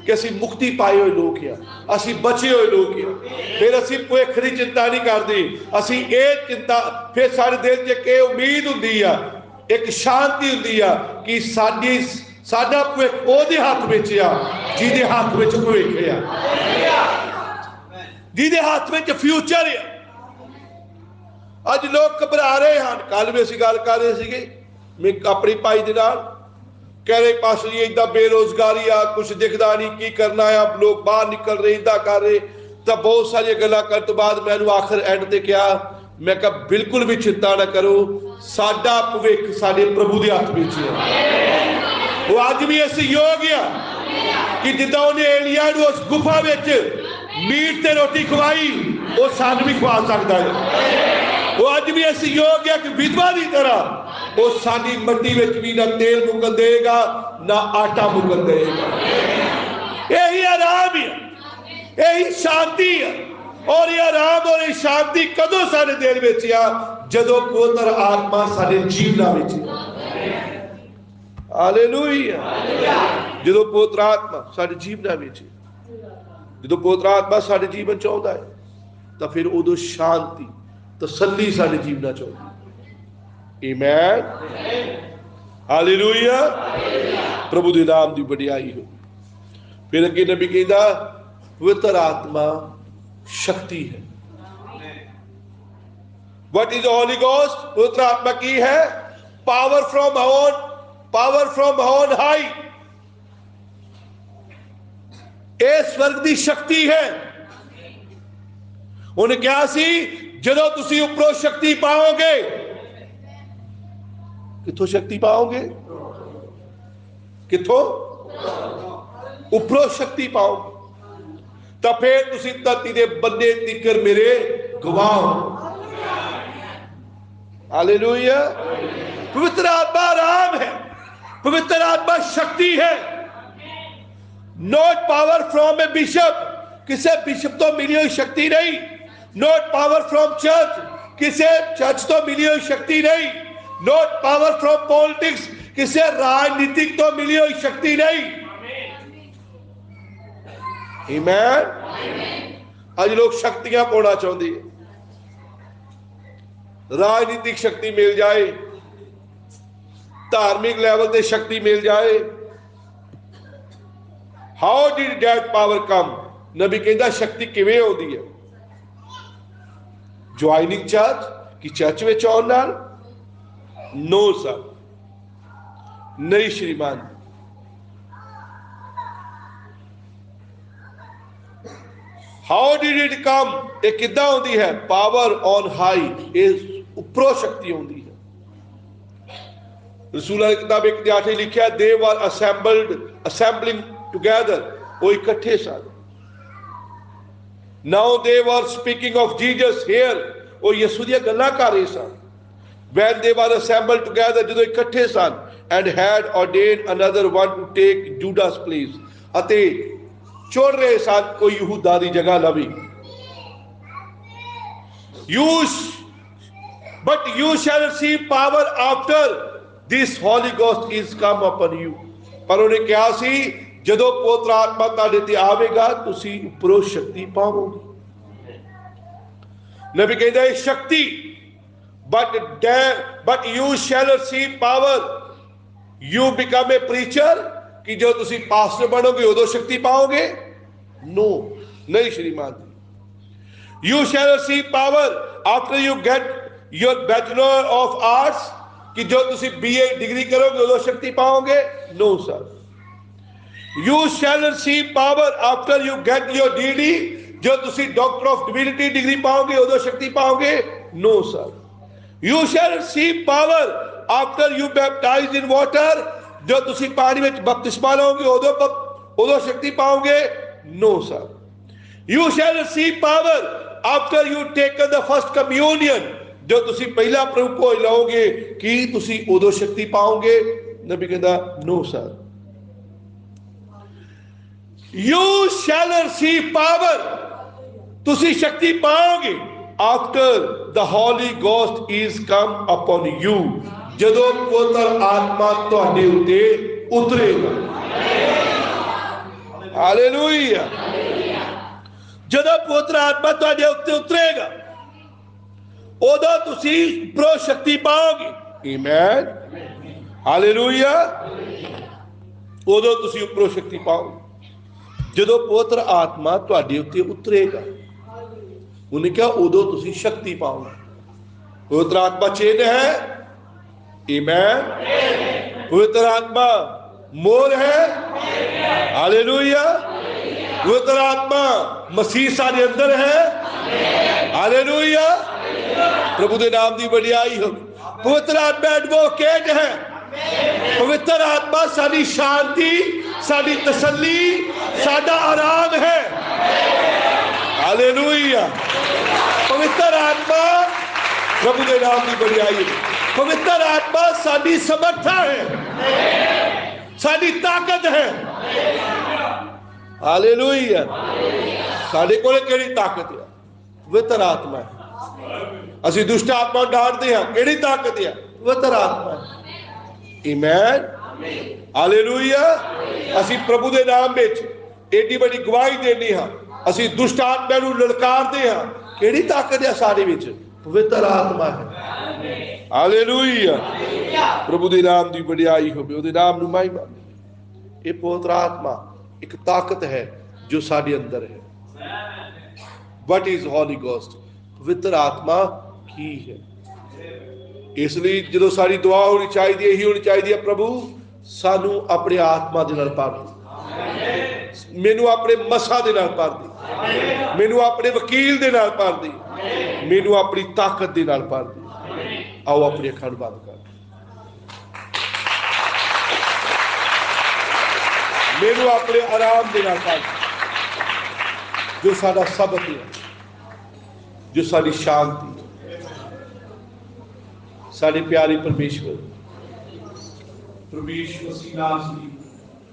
ਕਿ ਅਸੀਂ ਮੁਕਤੀ ਪਾਏ ਹੋਏ ਲੋਕ ਆ, ਅਸੀਂ ਬਚੇ ਹੋਏ ਲੋਕ ਆ। ਫਿਰ ਅਸੀਂ ਭਵਿੱਖ ਦੀ ਚਿੰਤਾ ਨਹੀਂ ਕਰਦੇ, ਅਸੀਂ ਇਹ ਚਿੰਤਾ, ਫਿਰ ਸਾਡੇ ਦਿਲ 'ਚ ਇੱਕ ਇਹ ਉਮੀਦ ਹੁੰਦੀ ਆ, ਇੱਕ ਸ਼ਾਂਤੀ ਹੁੰਦੀ ਆ ਕਿ ਸਾਡਾ ਭਵਿੱਖ ਉਹਦੇ ਹੱਥ ਵਿੱਚ ਆ, ਜਿਹਦੇ ਹੱਥ ਵਿੱਚ ਭਵਿੱਖ ਆ, ਜਿਹਦੇ ਹੱਥ ਵਿੱਚ ਫਿਊਚਰ ਆ। ਅੱਜ ਲੋਕ ਘਬਰਾ ਰਹੇ ਹਨ। ਕੱਲ ਵੀ ਅਸੀਂ ਗੱਲ ਕਰ ਰਹੇ ਸੀਗੇ, ਮੈਂ ਆਪਣੀ ਭਾਈ ਦੇ ਨਾਲ, ਕਹਿ ਰਹੇ ਪਾਸਟਰ ਜੀ ਏਦਾਂ ਬੇਰੁਜ਼ਗਾਰੀ ਆ, ਕੁਛ ਦਿਖਦਾ ਨਹੀਂ, ਕੀ ਕਰਨਾ ਆ, ਲੋਕ ਬਾਹਰ ਨਿਕਲ ਰਹੇ, ਏਦਾਂ ਕਰ ਰਹੇ। ਤਾਂ ਬਹੁਤ ਸਾਰੀਆਂ ਗੱਲਾਂ ਕਰਨ ਤੋਂ ਬਾਅਦ ਮੈਨੂੰ ਆਖਰ ਐਂਡ ਤੇ ਕਿਹਾ, ਮੈਂ ਕਿਹਾ ਬਿਲਕੁਲ ਵੀ ਚਿੰਤਾ ਨਾ ਕਰੋ, ਸਾਡਾ ਭਵਿੱਖ ਸਾਡੇ ਪ੍ਰਭੂ ਦੇ ਹੱਥ ਵਿੱਚ ਹੈ। ਉਹ ਅੱਜ ਵੀ ਇਸ ਯੋਗ ਆ ਕਿ ਜਿੱਦਾਂ ਉਹਨੇ ਏਲੀਆ ਨੂੰ ਉਸ ਗੁਫਾ ਵਿੱਚ ਮੀਟ ਤੇ ਰੋਟੀ ਖਵਾਈ, ਉਹ ਸਾਨੂੰ ਵੀ ਖਵਾ ਸਕਦਾ ਹੈ। ਉਹ ਅੱਜ ਵੀ ਇਸ ਯੋਗ ਆ ਕਿ ਵਿਧਵਾ ਦੀ ਤਰ੍ਹਾਂ ਉਹ ਸਾਡੀ ਮੱਟੀ ਵਿੱਚ ਵੀ ਨਾ ਤੇਲ ਮੁੱਕਣ ਦੇਗਾ, ਨਾ ਆਟਾ ਮੁੱਕਣ ਦੇਗਾ। ਇਹੀ ਆਰਾਮ ਹੈ, ਇਹੀ ਸ਼ਾਂਤੀ ਹੈ। ਔਰ ਇਹ ਆਰਾਮ ਔਰ ਇਹ ਸ਼ਾਂਤੀ ਕਦੋਂ ਸਾਡੇ ਦਿਲ ਵਿੱਚ ਆ? ਜਦੋਂ ਪਵਿੱਤਰ ਆਤਮਾ ਸਾਡੇ ਜੀਵਨਾਂ ਵਿੱਚ ਆ। ਹਾਲੇਲੂਇਆ। ਜਦੋਂ ਪਵਿੱਤਰ ਆਤਮਾ ਸਾਡੇ ਜੀਵਨਾਂ ਵਿੱਚ, ਜਦੋਂ ਪਵਿੱਤਰ ਆਤਮਾ ਸਾਡੇ ਜੀਵਨ ਚ ਆਉਂਦਾ ਹੈ, ਤਾਂ ਫਿਰ ਉਦੋਂ ਸ਼ਾਂਤੀ, ਤਸੱਲੀ ਸਾਡੇ ਜੀਵਨਾਂ ਚ ਆਉਂਦੀ। ਆਮੀਨ। ਹਾਲੇਲੂਇਆ। ਪ੍ਰਭੂ ਦੇ ਨਾਮ ਦੀ ਵਡਿਆਈ ਹੋ। ਫਿਰ ਅੱਗੇ ਨਬੀ ਕਹਿੰਦਾ ਪਵਿੱਤਰ ਆਤਮਾ ਸ਼ਕਤੀ ਹੈ। What is the Holy Ghost? ਪਵਿੱਤਰ ਆਤਮਾ ਕੀ ਹੈ? Power from on power from on high, ਇਹ ਸਵਰਗ ਦੀ ਸ਼ਕਤੀ ਹੈ। ਉਹਨੇ ਕਿਹਾ ਸੀ ਜਦੋਂ ਤੁਸੀਂ ਉੱਪਰੋਂ ਸ਼ਕਤੀ ਪਾਓਗੇ, ਕਿੱਥੋਂ ਸ਼ਕਤੀ ਪਾਓਗੇ? ਕਿੱਥੋਂ? ਉੱਪਰੋਂ ਸ਼ਕਤੀ ਪਾਓਗੇ ਤਾਂ ਫਿਰ ਤੁਸੀਂ ਧਰਤੀ ਦੇ ਬੰਦੇ ਤਿੱਕਰ ਮੇਰੇ ਗਵਾਹ ਹੋ। हालेलुया। पवित्र आत्मा आराम है, पवित्र आत्मा शक्ति है। Not power from A bishop, किसी बिशप तो मिली हुई शक्ति नहीं। नॉट पावर फ्रॉम चर्च, किसी चर्च तो मिली हुई शक्ति नहीं। नॉट पावर फ्रॉम पॉलिटिक्स, किसी राजनीतिक तो मिली हुई शक्ति नहीं। आमीन। आज लोग शक्तियां पाना चाहते हैं, राजनीतिक शक्ति मिल जाए, धार्मिक लेवल पे शक्ति मिल जाए। हाउ डिड दैट पावर कम? नबी कहता शक्ति किवें आउंदी है? ज्वाइनिंग चर्च कि चर्च में आउण नाल? नो सर, नहीं श्रीमान। How did it come? ये किद्दां आउंदी है? पावर ऑन हाई, इस उपरों शक्ति आउंदी है। रसूलां दी किताब 1:8 लिखिया, दे वर असेंबलिंग टुगेदर, वो इकट्ठे सन। Now they were speaking of Jesus here, वो यीशु दी गल्लां कर रहे सन। when they were assembled together, जदों इकट्ठे सन, and had ordained another one to take Judas place, अते चुन रहे सन कोई यहूदा दी जगह लवी। But you shall receive power after this Holy Ghost is come upon you। पर उन्हें क्या सी, जदों पवित्र आत्मा तुहाडे ते आवेगा तुसीं उपरों शक्ति पाओगे। नबी कहंदा है शक्ति, but you shall receive power, you become a preacher, कि जो तुसीं पास्टर बनोगे उदों शक्ति पाओगे? नो, नहीं श्रीमान। You shall receive power after you get your bachelor of arts, कि जो तुसी BA डिग्री करोगे उदों शक्ति पाओगे? No sir. You shall receive power after you get your DD, जो तुसी डॉक्टर ऑफ डिविनिटी डिग्री पाओगे उदों शक्ति पाओगे? No sir. You shall receive power after you baptize in water, जो तुसी पानी में बपतिस्मा लोगे उदों शक्ति पाओगे? No sir. You shall receive power after you take the first communion, जो तुसी पहला प्रभु भोज लाओगे कि तुसी उदों शक्ति पाओगे? नबी कहता no sir. You shall receive power, तुसी शक्ति पाओगे after the Holy Ghost is come upon you, जदों पवित्र आत्मा तुहाडे उत्ते उतरेगा। हालेलुया। जदों पवित्र आत्मा तुहाडे उत्ते उतरेगा उदों तुसी उपरों शक्ति पाओगे। आमीन। हालेलुया। उदों तुसी उपरों शक्ति पाओगे जदों पवित्र आत्मा तुहाडे उत्ते उतरेगा। उन्हें क्या? उदों तुसी शक्ति पाओगे। पवित्र आत्मा चिन्ह है, आमीन। पवित्र आत्मा मोर है, हालेलुया। पवित्र आत्मा मसीह सारे अंदर है, हालेलुया। प्रभु के नाम की वडियाई हो। पवित्र आत्मा एडवोकेट है, पवित्र आत्मा साडी शांति, साडी तसल्ली, साडा आराम है, हालेलुया। पवित्र आत्मा प्रभु के नाम की वडियाई हो। पवित्र आत्मा साडी समर्था है, साडी ताकत है, हालेलुया। साडे कोले केड़ी ताकत है? पवित्र आत्मा है। असीं दुष्ट आत्मा डांटते हैं, केड़ी ताकत है? पवित्र आत्मा है। आमीन। हालेलुया। असीं प्रभु के नाम विच एडी बड़ी गवाही देनी हां, असीं दुष्ट आत्मा नूं ललकारदे हां, केड़ी ताकत है साडे विच? पवित्र आत्मा है। हालेलुया। प्रभु के नाम की वडियाई होवे, उहदे नाम नूं महिमा। ये पवित्र आत्मा एक ताकत है जो साडे अंदर है। What is holy ghost? पवित्र आत्मा की है। इसलिए जो साडी दुआ होनी चाहिए, यही होनी चाहिए, प्रभु सानू अपने आत्मा दे नाल भर दे, मैनू अपने मसा दे नाल भर दे, मैनू अपने वकील दे नाल भर दे, मैनू अपनी ताकत दे नाल भर दे। आओ अपनी अखां बंद कर, मैनू अपने आराम दे नाल भर दे, जो साडा सबक है, जो साडी शांति, साडे प्यारे परमेश्वर प्रभु यीशु मसीह नाम